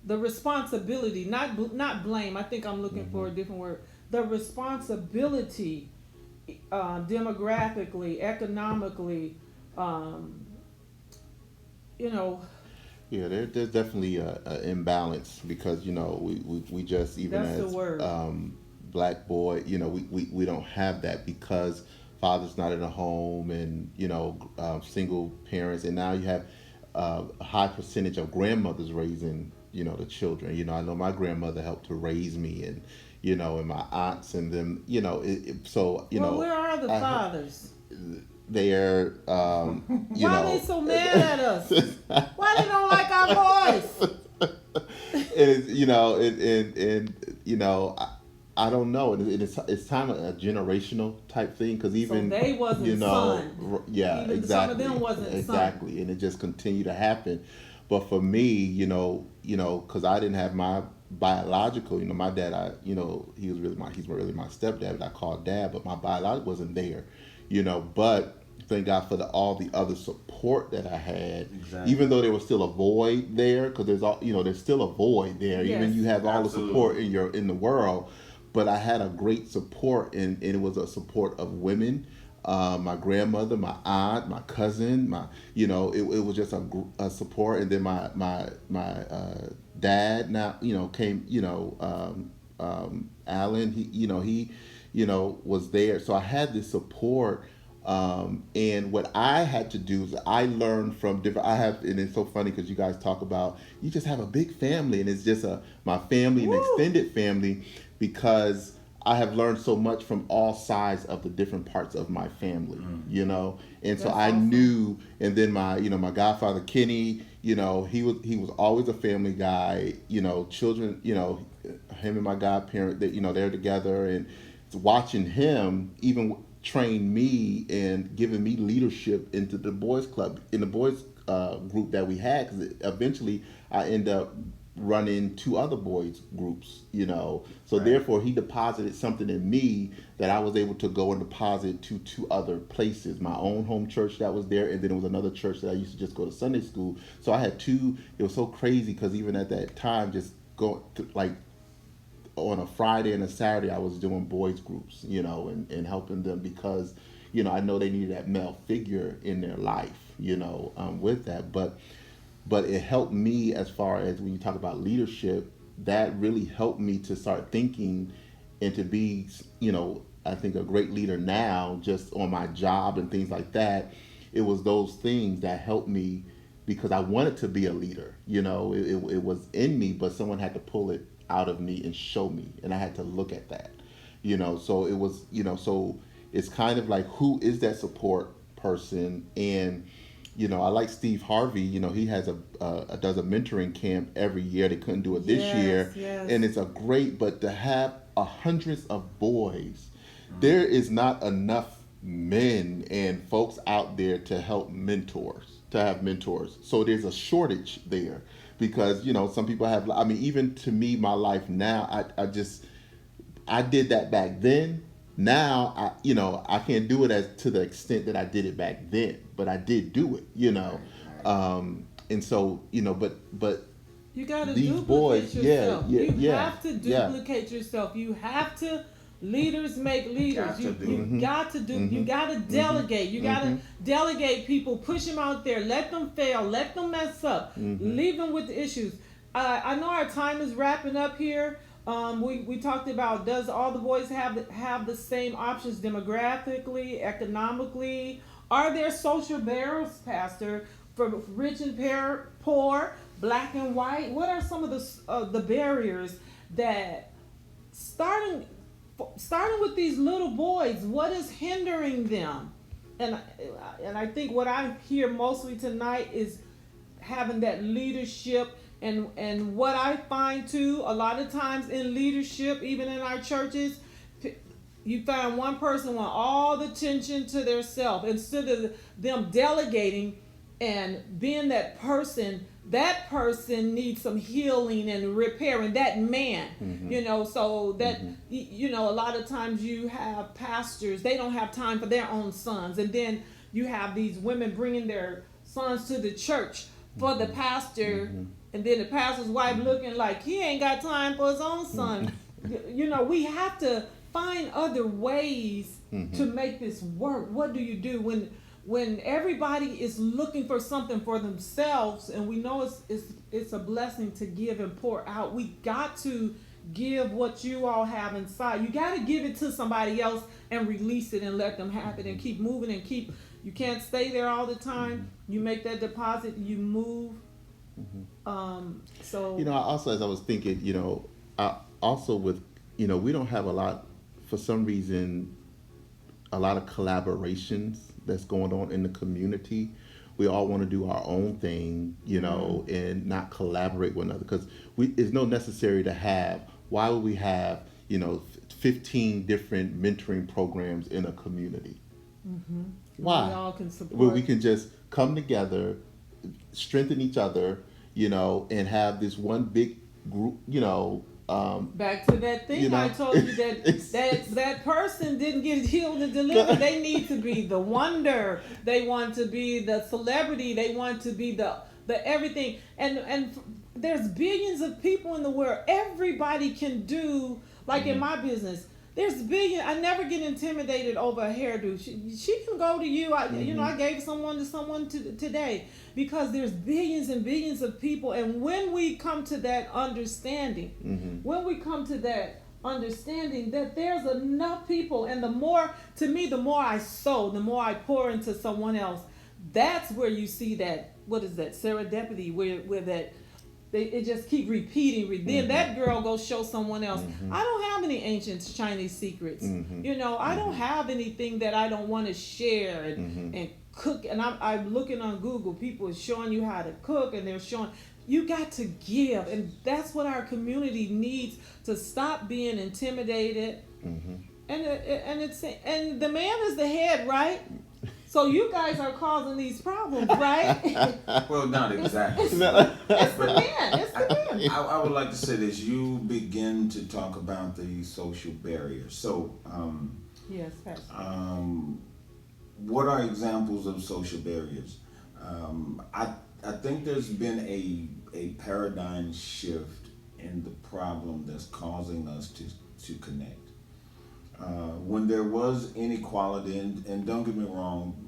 A: The responsibility, not blame. I think I'm looking for a different word. The responsibility, demographically, economically, you know.
C: Yeah, there's definitely a imbalance because, you know, we just, even
A: That's the
C: as
A: word.
C: black boy, you know, we don't have that because father's not in a home and, you know, single parents, and now you have a high percentage of grandmothers raising, you know, the children. You know, I know my grandmother helped to raise me, and, you know, and my aunts and them, you know, so, you know.
A: Where are the fathers?
C: They're, you
A: Why
C: know.
A: they so mad at us? Why they don't like our voice?
C: And, you know, and you know, I don't know. It's time a generational type thing, because even,
A: so they wasn't,
C: you know,
A: son.
C: yeah,
A: Even
C: exactly.
A: Some of them wasn't
C: exactly,
A: son.
C: and it just continued to happen. But for me, you know, because I didn't have my biological, you know, my dad, you know, he's really my stepdad that I called dad, but my biological wasn't there, you know. But thank God for all the other support that I had, even though there was still a void there, because there's still a void there. Yes, even you have all the support in the world, but I had a great support, and it was a support of women. My grandmother, my aunt, my cousin, it was just a support. And then my dad now, came, Alan, he was there. So I had this support. And what I had to do is I learned from and it's so funny because you guys talk about, you just have a big family, and it's just my family, an extended family, because I have learned so much from all sides of the different parts of my family, and so I knew. And then my godfather Kenny, he was always a family guy. Children, him and my godparent, they're together, and watching him even train me and giving me leadership into the boys club, in the boys group that we had, because eventually I ended up running 2 other boys groups, so therefore he deposited something in me that I was able to go and deposit to 2 other places, my own home church that was there, and then it was another church that I used to just go to Sunday school. So I had 2. It was so crazy because even at that time, just going to, like, on a Friday and a Saturday, I was doing boys groups, and helping them, because, I know they needed that male figure in their life, with that. But it helped me, as far as when you talk about leadership, that really helped me to start thinking and to be, I think a great leader now, just on my job and things like that. It was those things that helped me, because I wanted to be a leader. It was in me, but someone had to pull it out of me and show me, and I had to look at that. So it was, so it's kind of like, who is that support person? And I like Steve Harvey. He has does a mentoring camp every year. They couldn't do it this year, and it's a great. But to have hundreds of boys, there is not enough men and folks out there to help mentors, to have mentors. So there's a shortage there because, you know, some people have, I mean, even to me, my life now, I did that back then. Now, I can't do it as to the extent that I did it back then, but I did do it, you know. And so, you know, but
A: you gotta
C: these
A: duplicate
C: boys,
A: yourself.
C: yeah,
A: You have to duplicate yourself. You have to. Leaders make leaders. You got to do. You got to delegate. You got to delegate people. Push them out there. Let them fail. Let them mess up. Leave them with the issues. I know our time is wrapping up here. We talked about, does all the boys have the same options demographically, economically? Are there social barriers, Pastor, for rich and poor, black and white? What are some of the barriers that starting with these little boys? What is hindering them? And I think what I hear mostly tonight is having that leadership. And what I find too, a lot of times in leadership, even in our churches, you find one person want all the attention to their self instead of them delegating and being that person needs some healing and repairing, that man, you know, so that, you know, a lot of times you have pastors, they don't have time for their own sons. And then you have these women bringing their sons to the church for the pastor, and then the pastor's wife looking like he ain't got time for his own son. You know, we have to find other ways to make this work. What do you do when everybody is looking for something for themselves, and we know it's a blessing to give and pour out? We got to give what you all have inside. You got to give it to somebody else and release it and let them have it and keep moving and keep. You can't stay there all the time. You make that deposit, you move. So, you know,
C: also, as I was thinking, you know, also with, you know, we don't have a lot, for some reason, a lot of collaborations that's going on in the community. We all want to do our own thing, you know, and not collaborate with another, because it's no necessary to have. Why would we have, you know, 15 different mentoring programs in a community? Why?
A: We all can support.
C: Where we can just come together, strengthen each other, you know, and have this one big group, you know.
A: Back to that thing, you know, I told you that person didn't get healed and delivered. They need to be the wonder. They want to be the celebrity. They want to be the everything. And there's billions of people in the world. Everybody can do, like in my business. There's billions. I never get intimidated over a hairdo. She can go to you. You know, I gave someone to someone today, because there's billions and billions of people. And when we come to that understanding, that there's enough people, and the more I sow, the more I pour into someone else. That's where you see that, what is that, serendipity, where that, it just keep repeating. Then that girl goes show someone else. I don't have any ancient Chinese secrets. You know, I don't have anything that I don't want to share and cook. And I'm looking on Google. People are showing you how to cook, and they're showing you got to give. And that's what our community needs, to stop being intimidated. And the man is the head, right? So you guys are causing these problems, right?
B: Well, not exactly.
A: It's the man.
B: I would like to say this. You begin to talk about the social barriers. So,
A: yes, Pastor.
B: What are examples of social barriers? I think there's been a paradigm shift in the problem that's causing us to connect. When there was inequality, and don't get me wrong,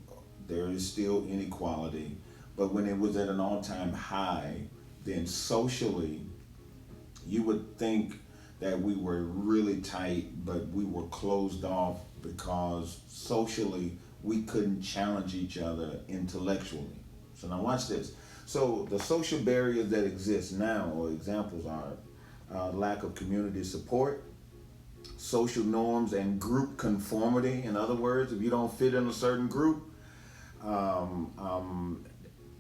B: there is still inequality, but when it was at an all-time high, then socially, you would think that we were really tight, but we were closed off because socially we couldn't challenge each other intellectually. So now watch this. So the social barriers that exist now, or examples are lack of community support, social norms and group conformity. In other words, if you don't fit in a certain group,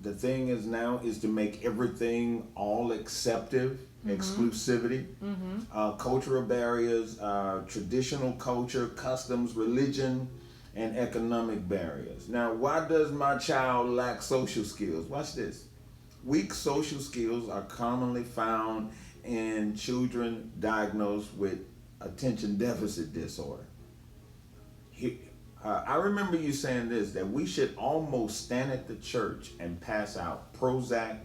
B: the thing is now is to make everything all acceptive, exclusivity, cultural barriers, traditional culture, customs, religion, and economic barriers. Now, why does my child lack social skills? Watch this. Weak social skills are commonly found in children diagnosed with attention deficit disorder. I remember you saying this, that we should almost stand at the church and pass out Prozac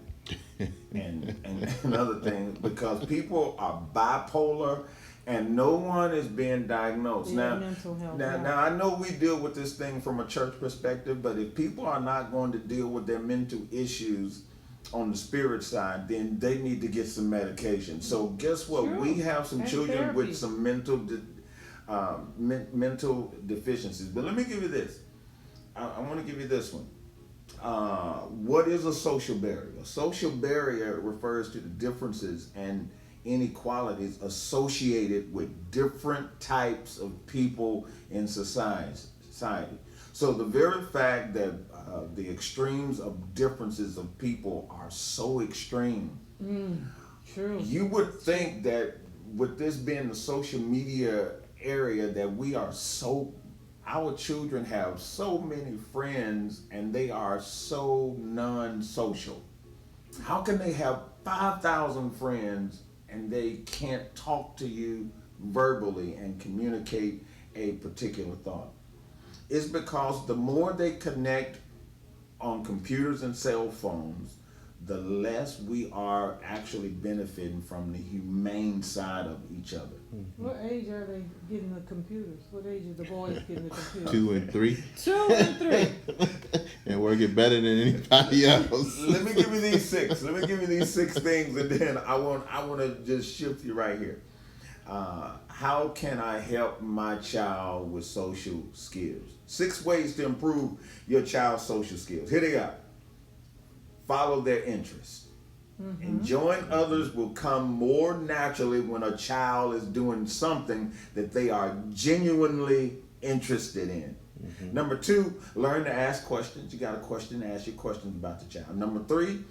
B: and other things, because people are bipolar and no one is being diagnosed.
A: Mental health,
B: Now I know we deal with this thing from a church perspective, but if people are not going to deal with their mental issues on the spirit side, then they need to get some medication. So guess what?
A: True.
B: We have some
A: And
B: children
A: therapy.
B: with some mental deficiencies. But let me give you this. I want to give you this one. What is a social barrier? A social barrier refers to the differences and inequalities associated with different types of people in society. So the very fact that the extremes of differences of people are so extreme,
A: True.
B: you would think that with this being the social media area, that we are our children have so many friends and they are so non-social. How can they have 5,000 friends and they can't talk to you verbally and communicate a particular thought? It's because the more they connect on computers and cell phones, the less we are actually benefiting from the humane side of each other.
A: What age are they getting the computers? What age are the boys getting the computers?
C: 2 and 3.
A: 2 and 3.
C: And working better than anybody else.
B: Let me give you these 6. Let me give you these 6 things, and then I want to just shift you right here. How can I help my child with social skills? 6 ways to improve your child's social skills. Here they go. Follow their interests. Enjoying others will come more naturally when a child is doing something that they are genuinely interested in. Number 2, learn to ask questions. You got a question, ask your questions about the child. Number 3,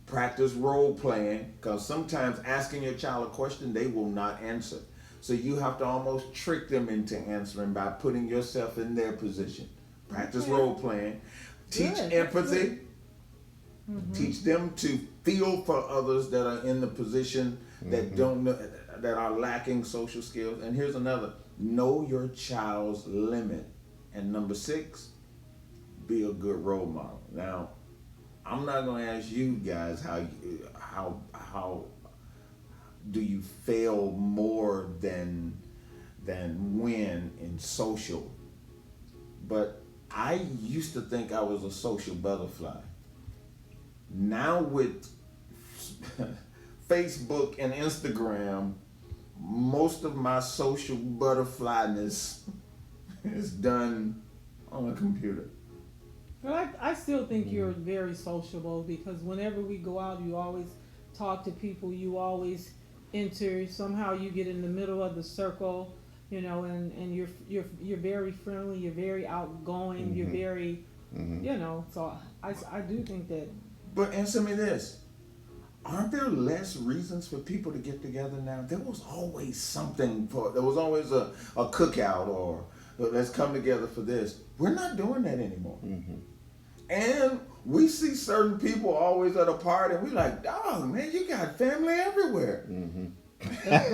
B: practice role playing, because sometimes asking your child a question, they will not answer. So you have to almost trick them into answering by putting yourself in their position. Practice role playing. Teach empathy. Teach them to feel for others that are in the position that don't know, that are lacking social skills. And here's another: know your child's limit. And number 6, be a good role model. Now, I'm not going to ask you guys how do you fail more than win in social, but I used to think I was a social butterfly. Now with Facebook and Instagram, most of my social butterflyness is done on a computer.
A: But I still think you're very sociable, because whenever we go out, you always talk to people, you always enter, somehow you get in the middle of the circle, and you're very friendly, you're very outgoing, you're very, so I do think that.
B: But answer me this. Aren't there less reasons for people to get together now? There was always something there was always a cookout, or let's come together for this. We're not doing that anymore. And we see certain people always at a party, and we like, dog, man, you got family everywhere.
A: That's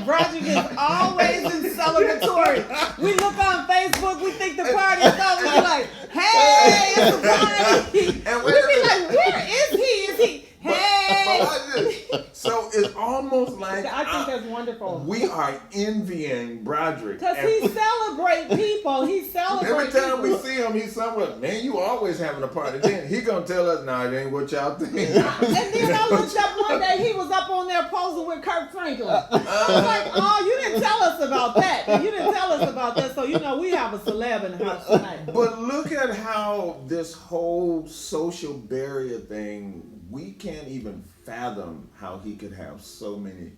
A: Broderick. Broderick is always in celebratory. We look on Facebook, we think the party's over, we're like, hey, it's a party.
B: And
A: we be like, where is he? Is he? Hey.
B: But watch this. So it's almost like
A: I think that's wonderful.
B: We are envying Broderick.
A: Because he celebrates people. He celebrates
B: every time
A: people.
B: we see him, he's somewhere, man, you always having a party. Then he gonna tell us, nah, it ain't what y'all think.
A: And then I looked up one day, he was up on there posing with Kirk Franklin. I was like, oh, you didn't tell us about that. You didn't tell us about that. So, we have a celeb in the house tonight.
B: But look at how this whole social barrier thing, we can't even fathom how he could have so many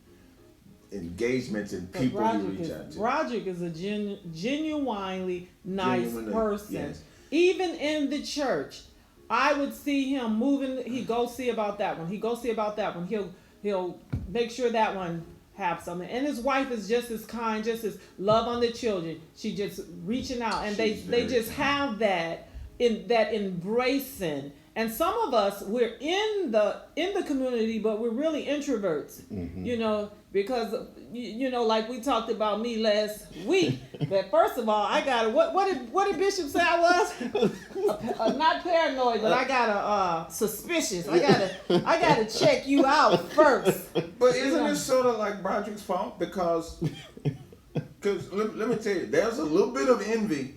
B: engagements and people he reach out to.
A: Broderick is a genuinely nice person.
B: Yes.
A: Even in the church, I would see him moving. He go see about that one. He go see about that one. He'll make sure that one have something. And his wife is just as kind, just as love on the children. She just reaching out, and they just have that embracing. And some of us, we're in the community, but we're really introverts, you know, because you know, like we talked about me last week. But first of all, I got what did Bishop say I was? Not paranoid, but I got suspicious. I gotta check you out first.
B: But isn't it sort of like Broderick's fault? Because let me tell you, there's a little bit of envy,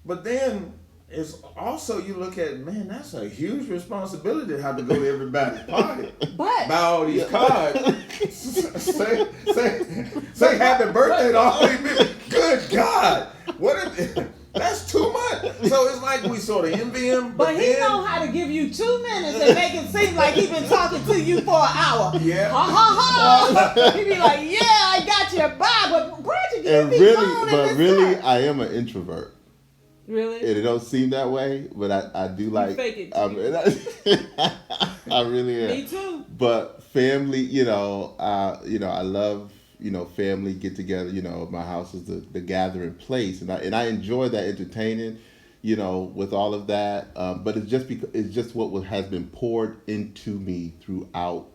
B: but then it's also, you look at, man, that's a huge responsibility to have to go to everybody's party.
A: But
B: buy all these cards. say happy birthday to all these people. Good God. That's too much. So it's like we sort of envy him.
A: But he know how to give you 2 minutes and make it seem like he been talking to you for an hour.
B: Yeah.
A: Ha ha ha. He be like, yeah, I got your bye, but Broderick, you be gone.
C: But really, I am an introvert.
A: Really?
C: And it don't seem that way, but I do like.
A: You fake it.
C: I really am.
A: Me too.
C: But family, you know, I love, you know, family get together. You know, my house is the gathering place, and I enjoy that entertaining, you know, with all of that. But it's just what has been poured into me throughout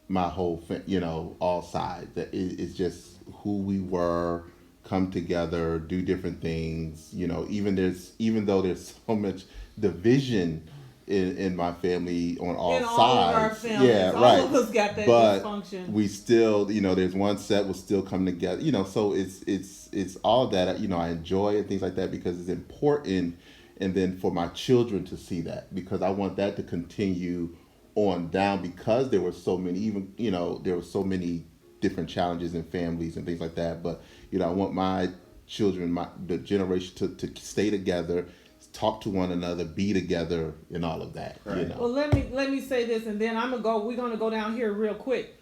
C: my whole, you know, all sides. That it's just who we were. Come together, do different things, you know, even though there's so much division in my family on all sides.
A: All of our families.
C: Yeah,
A: all
C: right.
A: of us got that
C: but
A: dysfunction.
C: We still, you know, there's one set will still come together, you know, so it's all that, you know, I enjoy and things like that because it's important, and then for my children to see that, because I want that to continue on down, because there were so many, even, you know, there were so many different challenges in families and things like that. But, you know, I want my children, the generation to stay together, talk to one another, be together, and all of that. Right. You know?
A: Well, let me say this, and then we're gonna go down here real quick.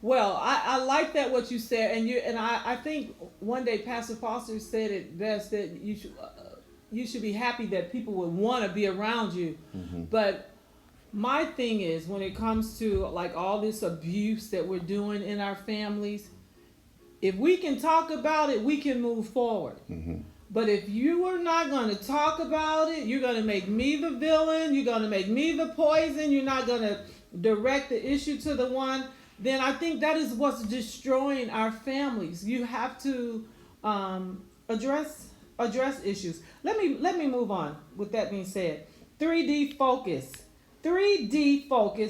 A: Well, I like that what you said, and I think one day Pastor Foster said it best, that you should be happy that people would want to be around you. Mm-hmm. But my thing is, when it comes to like all this abuse that we're doing in our families, if we can talk about it, we can move forward. Mm-hmm. But if you are not going to talk about it, you're going to make me the villain, you're going to make me the poison, you're not going to direct the issue to the one, then I think that is what's destroying our families. You have to address issues. Let me move on. With that being said, 3D focus,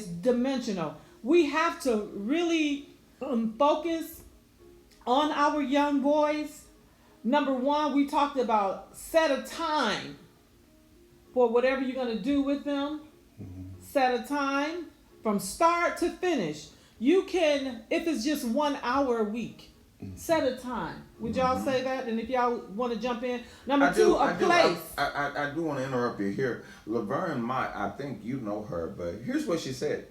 A: dimensional. We have to really focus on our young boys. Number one, we talked about set a time for whatever you're going to do with them. Mm-hmm. Set a time from start to finish. You can, if it's just 1 hour a week, set a time. Would y'all say that? And if y'all want to jump in. Number two, a place.
B: I do want to interrupt you here. Laverne Mott, I think you know her, but here's what she said.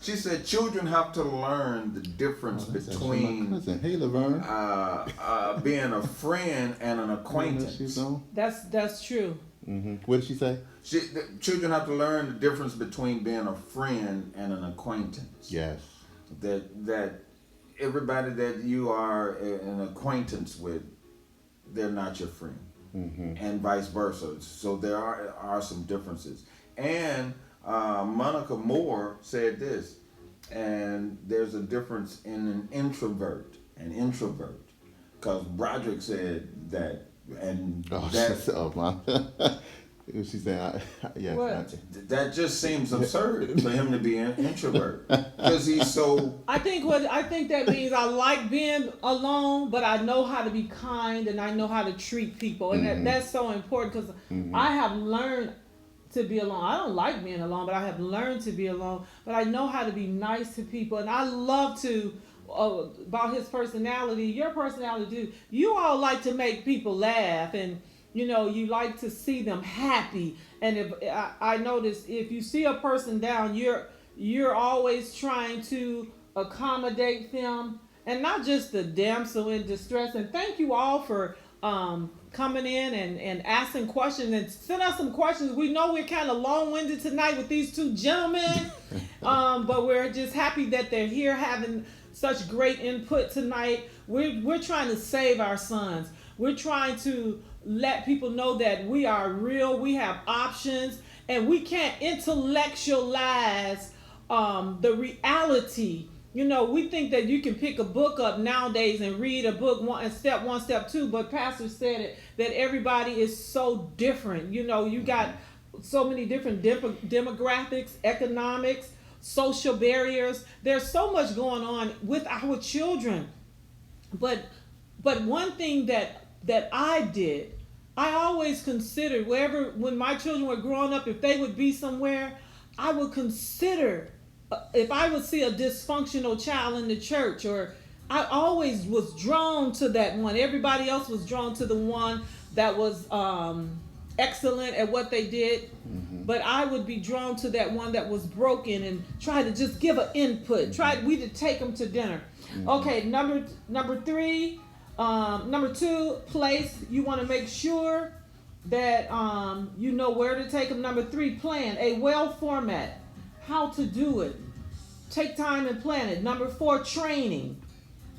B: She said children have to learn the difference between
C: hey, Laverne.
B: Being a friend and an acquaintance.
A: That's true.
C: Mm-hmm. What did she say?
B: Children have to learn the difference between being a friend and an acquaintance.
C: Yes.
B: That everybody that you are an acquaintance with, they're not your friend. Mm-hmm. And vice versa. So there are some differences. And Monica Moore said this, and there's a difference in an introvert. Because Broderick said that, and
C: she said, yeah.
B: That just seems absurd for him to be an introvert, because he's so.
A: I think that means I like being alone, but I know how to be kind and I know how to treat people, and that's so important, because I have learned to be alone. I don't like being alone, but I have learned to be alone. But I know how to be nice to people, and I love to. About his personality, your personality too. You all like to make people laugh, and you know you like to see them happy. And if I notice, if you see a person down, you're always trying to accommodate them, and not just the damsel in distress. And thank you all for coming in and asking questions, and send us some questions. We know we're kind of long-winded tonight with these two gentlemen, but we're just happy that they're here having such great input tonight. We're trying to save our sons. We're trying to let people know that we are real, we have options, and we can't intellectualize the reality. You know, we think that you can pick a book up nowadays and read a book step one, step two, but Pastor said it, that everybody is so different. You know, you got so many different demographics, economics, social barriers. There's so much going on with our children. But one thing that I did, I always considered when my children were growing up, if they would be somewhere, I would consider if I would see a dysfunctional child in the church, or I always was drawn to that one. Everybody else was drawn to the one that was excellent at what they did, but I would be drawn to that one that was broken and try to just give an input. We to take them to dinner. Okay, number three, number two, place. You want to make sure that you know where to take them. Number three, plan a well format. How to do it. Take time and plan it. Number four, training.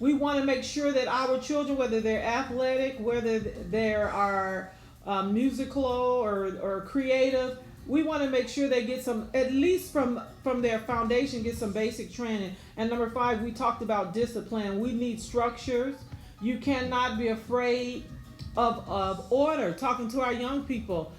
A: We want to make sure that our children, whether they're athletic, whether they are musical or creative, we want to make sure they get some, at least from their foundation, get some basic training. And number five, we talked about discipline. We need structures. You cannot be afraid of order. Talking to our young people,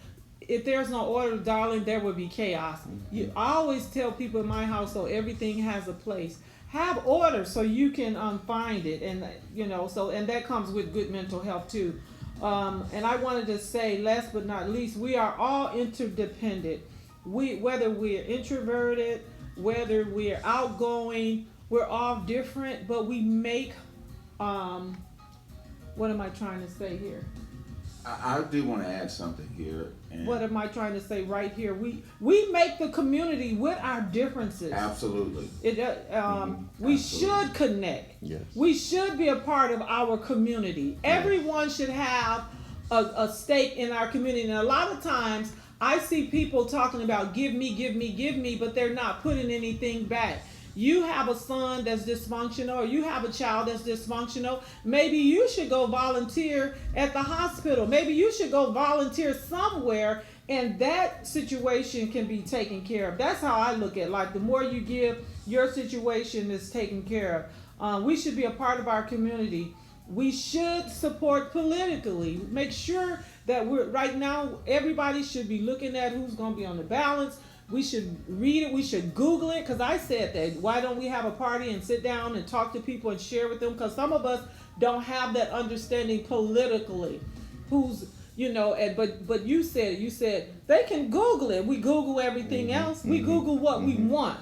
A: if there's no order, darling, there will be chaos. I always tell people in my household, everything has a place. Have order so you can find it, and and that comes with good mental health too. And I wanted to say, last but not least, we are all interdependent. Whether we're introverted, whether we're outgoing, we're all different, but we make. What am I trying to say here?
B: I do want to add something here. And
A: what am I trying to say right here? We make the community with our differences.
B: Absolutely.
A: We should connect.
C: Yes.
A: We should be a part of our community. Everyone should have a stake in our community. And a lot of times I see people talking about give me, but they're not putting anything back. You have a son that's dysfunctional, or you have a child that's dysfunctional. Maybe you should go volunteer at the hospital. Maybe you should go volunteer somewhere, and that situation can be taken care of. That's how I look at life. The more you give, your situation is taken care of. We should be a part of our community. We should support politically. Make sure that right now, everybody should be looking at who's going to be on the ballots. We should read it. We should Google it. Because I said that. Why don't we have a party and sit down and talk to people and share with them? Because some of us don't have that understanding politically. But you said they can Google it. We Google everything else. We Google what we want.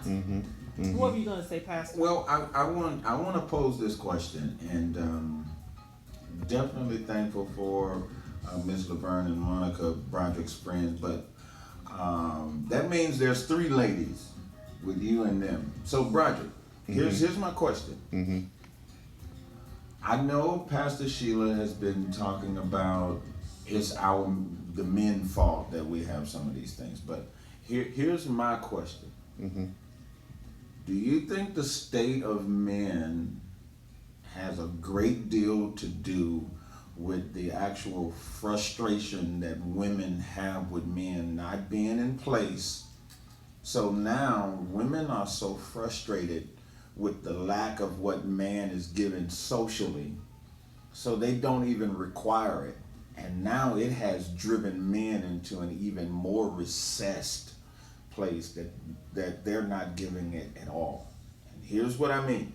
A: What were you going to say, Pastor?
B: Well, I want to pose this question, and definitely thankful for Ms. Laverne and Monica, Broderick's friends, but that means there's three ladies with you and them. So Broderick, here's my question. I know Pastor Sheila has been talking about the men fault that we have some of these things, but here's my question. Do you think the state of men has a great deal to do with the actual frustration that women have with men not being in place? So now women are so frustrated with the lack of what man is given socially, so they don't even require it. And now it has driven men into an even more recessed place that they're not giving it at all. And here's what I mean.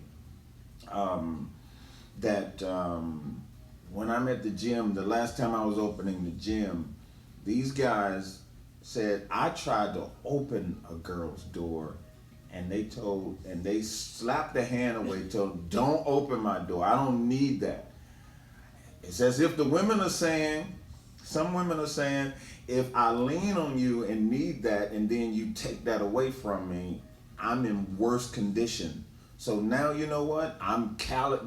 B: When I'm at the gym, the last time I was opening the gym, these guys said, I tried to open a girl's door, and they slapped the hand away, told them, don't open my door. I don't need that. It's as if some women are saying, if I lean on you and need that, and then you take that away from me, I'm in worse condition. So now, you know what? I'm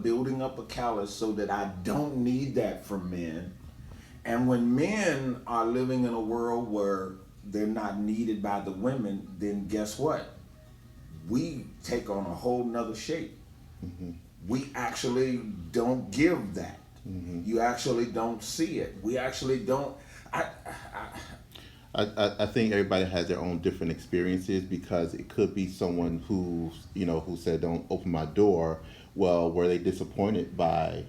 B: building up a callus so that I don't need that from men. And when men are living in a world where they're not needed by the women, then guess what? We take on a whole nother shape. we actually don't give that. You actually don't see it. We actually don't.
C: I think everybody has their own different experiences, because it could be someone who said, "Don't open my door." Well, were they disappointed by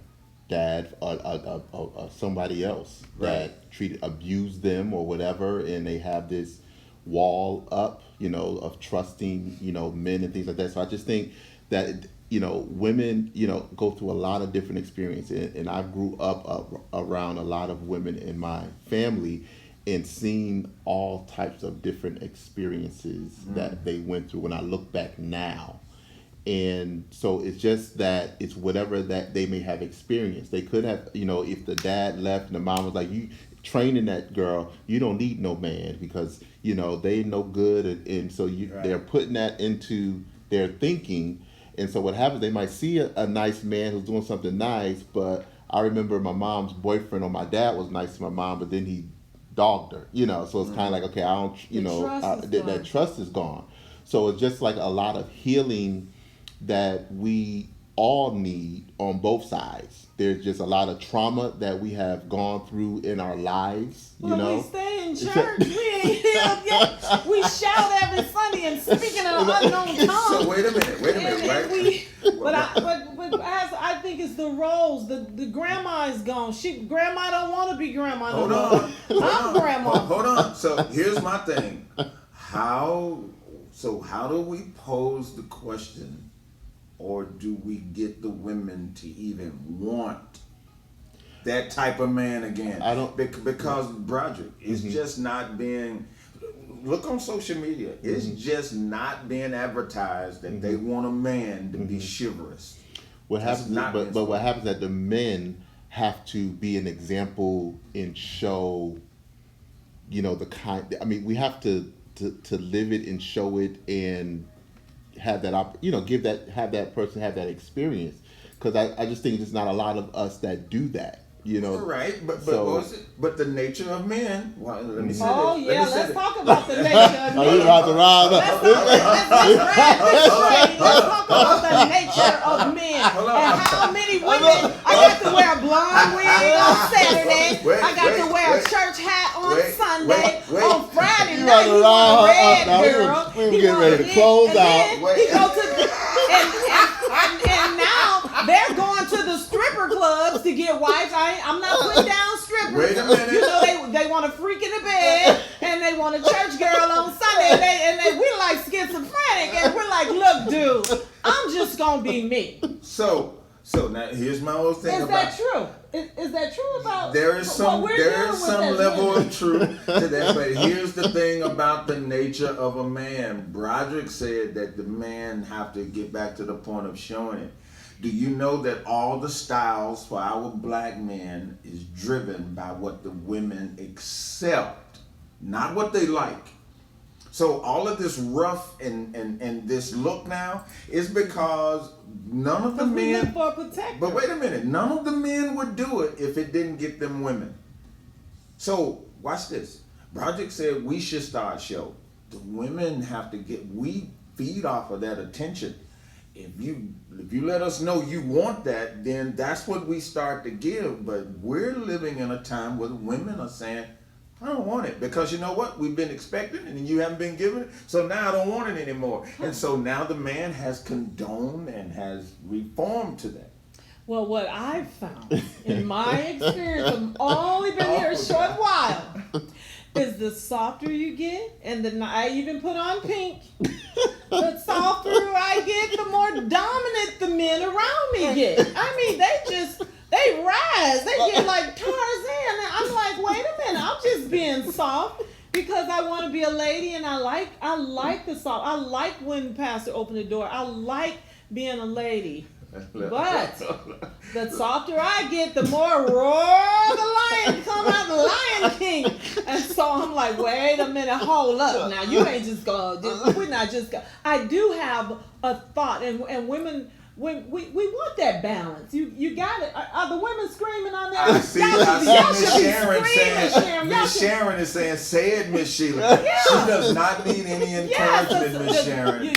C: dad or somebody else that abused them or whatever, and they have this wall up, of trusting, men and things like that. So I just think that women, go through a lot of different experiences, and I grew up around a lot of women in my family, and seen all types of different experiences that they went through when I look back now. And so it's just that it's whatever that they may have experienced. They could have, if the dad left and the mom was like, "You training that girl, you don't need no man because, they no good." And so they're putting that into their thinking. And so what happens, they might see a nice man who's doing something nice, but I remember my mom's boyfriend or my dad was nice to my mom, but then he dogged her, so it's kind of like, okay, I don't, that trust is gone. So it's just like a lot of healing that we all need on both sides. There's just a lot of trauma that we have gone through in our lives,
A: we stay in church. We ain't healed yet. We shout every Sunday and speaking in an unknown tongue.
B: So wait a minute, right?
A: But as I think it's the roles. The grandma is gone. Grandma don't want to be grandma no more. I'm grandma.
B: Hold on. So here's my thing. How do we pose the question? Or do we get the women to even want that type of man again?
C: I don't,
B: because Broderick, it's just not being. Look on social media. It's just not being advertised that they want a man to be chivalrous.
C: What happens? But what happens is that the men have to be an example and show. The kind. I mean, we have to live it and show it and have that have that person have that experience, because I just think there's not a lot of us that do that,
B: Right, but the nature of men. Well, let me say
A: this. Let's talk about the nature of men.
C: You about to ride up?
A: Let's talk about the nature of men and how many women. I got to wear a blonde wig on Saturday. I got to wear a church hat on Sunday. On Friday night, he was a red girl.
C: We getting ready to close out.
A: He go to and now they're going to the stripper clubs to get wives. I'm not putting down strippers.
B: Wait a minute.
A: They want a freak in the bed and they want a church girl on Sunday and we like schizophrenic and we're like, look, dude, I'm just gonna be me.
B: So now here's my whole thing.
A: Is that true? Is that true about
B: there is some level of truth to that, but here's the thing about the nature of a man. Broderick said that the man have to get back to the point of showing it. Do you know that all the styles for our black men is driven by what the women accept, not what they like? So all of this rough and this look now is because none of the men.
A: For protector.
B: But wait a minute, none of the men would do it if it didn't get them women. So watch this. Broderick said we should start show. The women have to we feed off of that attention. If you let us know you want that, then that's what we start to give. But we're living in a time where the women are saying, I don't want it, because you know what? We've been expecting it and you haven't been given it, so now I don't want it anymore. And so now the man has condoned and has reformed to that.
A: Well, what I've found in my experience, I've only been here a short while, is the softer you get, and I even put on pink, the softer I get, the more dominant the men around me get. I mean, they rise. They get like Tarzan. And I'm like, wait a minute, I'm just being soft because I want to be a lady, and I like the soft. I like when Pastor opened the door. I like being a lady. But the softer I get, the more roar the lion come out, the Lion King. And so I'm like, wait a minute, hold up. Now you ain't just gonna. We're not just gonna. I do have a thought, and women. When we want that balance, you got it. Are the women screaming on that?
B: I see Miss Sharon is saying, say it, Miss Sheila. Yeah. She does not need any encouragement, Miss Sharon.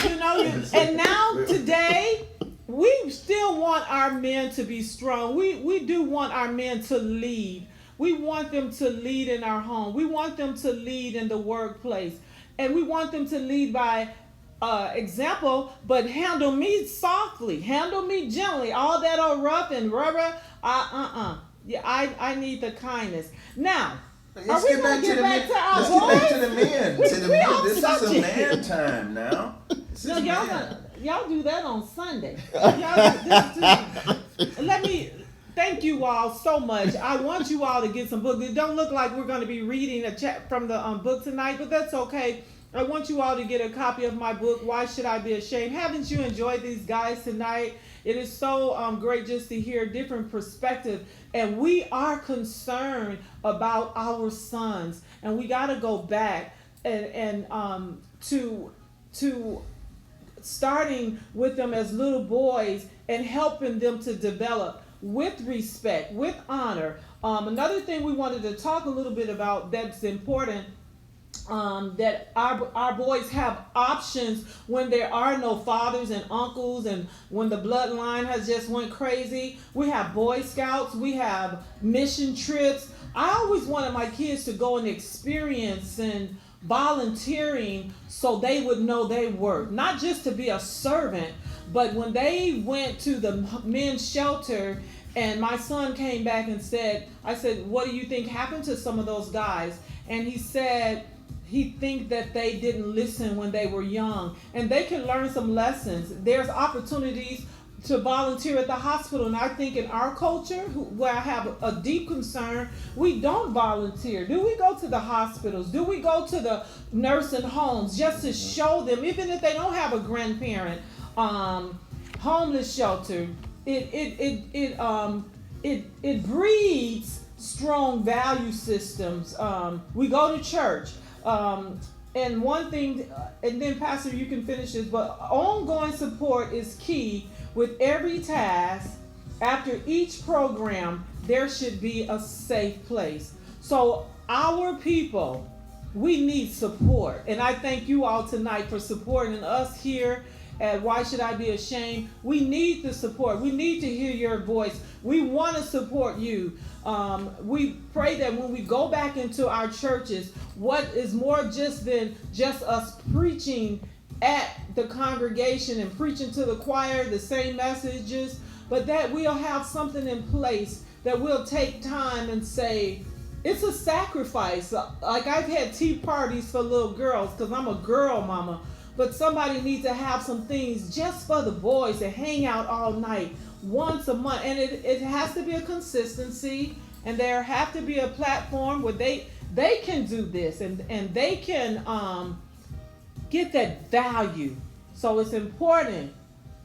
A: And now today, we still want want our men to be strong. We do want our men to lead. We want them to lead in our home. We want them to lead in the workplace. And we want them to lead by example, but handle me softly, handle me gently. All that old rough and rubber, yeah, I need the kindness. Now,
B: Let's get back to the men. Let's get back to the men. To the men. This is a man time now.
A: No, y'all do that on Sunday. Thank you all so much. I want you all to get some books. It don't look like we're going to be reading a chat from the book tonight, but that's okay. I want you all to get a copy of my book, Why Should I Be Ashamed? Haven't you enjoyed these guys tonight? It is so great just to hear different perspectives. And we are concerned about our sons. And we got to go back and to starting with them as little boys and helping them to develop with respect, with honor. Another thing we wanted to talk a little bit about that's important, that our boys have options when there are no fathers and uncles, and when the bloodline has just went crazy. We have Boy Scouts, we have mission trips. I always wanted my kids to go and experience and volunteering so they would know their worth, not just to be a servant, but when they went to the men's shelter and my son came back and said, I said, what do you think happened to some of those guys? And he said he think that they didn't listen when they were young, and they can learn some lessons. There's opportunities to volunteer at the hospital, and I think in our culture, where I have a deep concern, we don't volunteer. Do we go to the hospitals? Do we go to the nursing homes just to show them, even if they don't have a grandparent, homeless shelter? It breeds strong value systems. We go to church. And one thing, and then Pastor, you can finish this, but ongoing support is key. With every task, after each program, there should be a safe place. So our people, we need support. And I thank you all tonight for supporting us here at Why Should I Be Ashamed? We need the support. We need to hear your voice. We want to support you. We pray that when we go back into our churches, what is more just than just us preaching at the congregation and preaching to the choir the same messages, but that we'll have something in place that we'll take time and say, it's a sacrifice. Like I've had tea parties for little girls because I'm a girl mama, but somebody needs to have some things just for the boys to hang out all night once a month. And it has to be a consistency, and there have to be a platform where they can do this and they can get that value. So it's important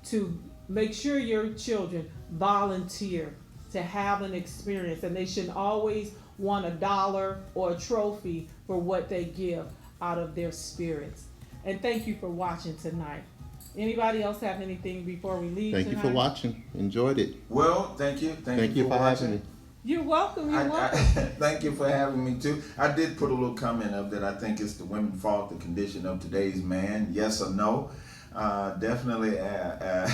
A: to make sure your children volunteer to have an experience, and they shouldn't always want $1 or a trophy for what they give out of their spirits. And thank you for watching tonight. Anybody else have anything before we leave
C: Thank
A: tonight?
C: you for watching. Enjoyed it.
B: Well, thank you.
C: Thank you for having me.
A: You're welcome. You're welcome.
B: Thank you for having me too. I did put a little comment up that I think it's the women's fault, the condition of today's man. Yes or no? Definitely. I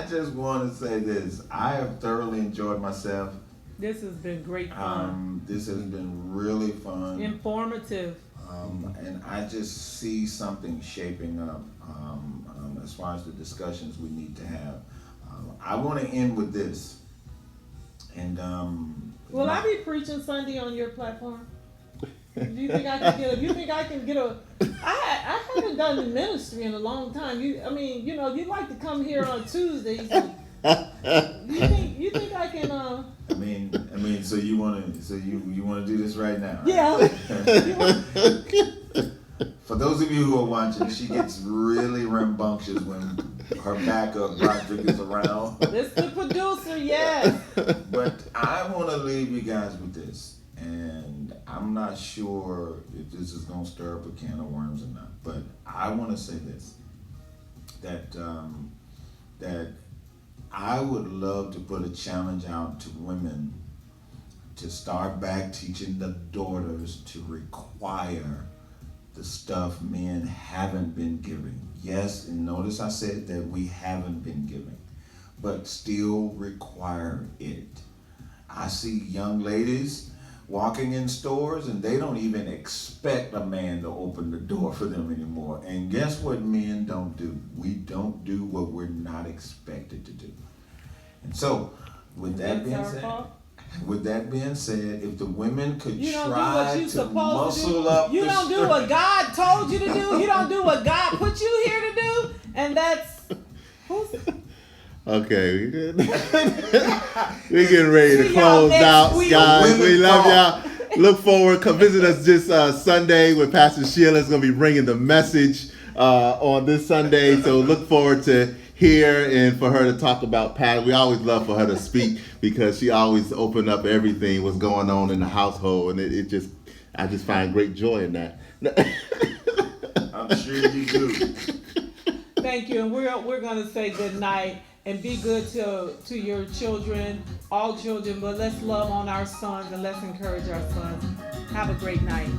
B: just want to say this. I have thoroughly enjoyed myself.
A: This has been great fun.
B: This has been really fun.
A: Informative.
B: And I just see something shaping up as far as the discussions we need to have. I want to end with this. And
A: will I be preaching Sunday on your platform? Do you think I can get a? You think I can get a? I haven't done the ministry in a long time. You like to come here on Tuesdays. You think I can?
B: I mean, so you want to do this right now? Right?
A: Yeah.
B: For those of you who are watching, she gets really rambunctious when her backup Broderick is around.
A: It's the producer, yes.
B: But I want to leave you guys with this, and I'm not sure if this is going to stir up a can of worms or not, but I want to say this, that I would love to put a challenge out to women to start back teaching the daughters to require the stuff men haven't been giving. Yes, and notice I said that we haven't been giving, but still require it. I see young ladies walking in stores and they don't even expect a man to open the door for them anymore. And guess what men don't do? We don't do what we're not expected to do. And so, with that being said, if the women could try to muscle up,
A: you don't do what God told you to do. You don't do what God put you here to do, and that's who's.
C: Okay, we're getting ready to close out, guys. We love y'all. Look forward. Come visit us this Sunday when Pastor Sheila is going to be bringing the message on this Sunday. So look forward to here and for her to talk about Pat. We always love for her to speak because she always opened up everything what's going on in the household, and I just find great joy in that.
B: I'm sure you do.
A: Thank you, and we're gonna say good night and be good to your children, all children. But let's love on our sons and let's encourage our sons. Have a great night.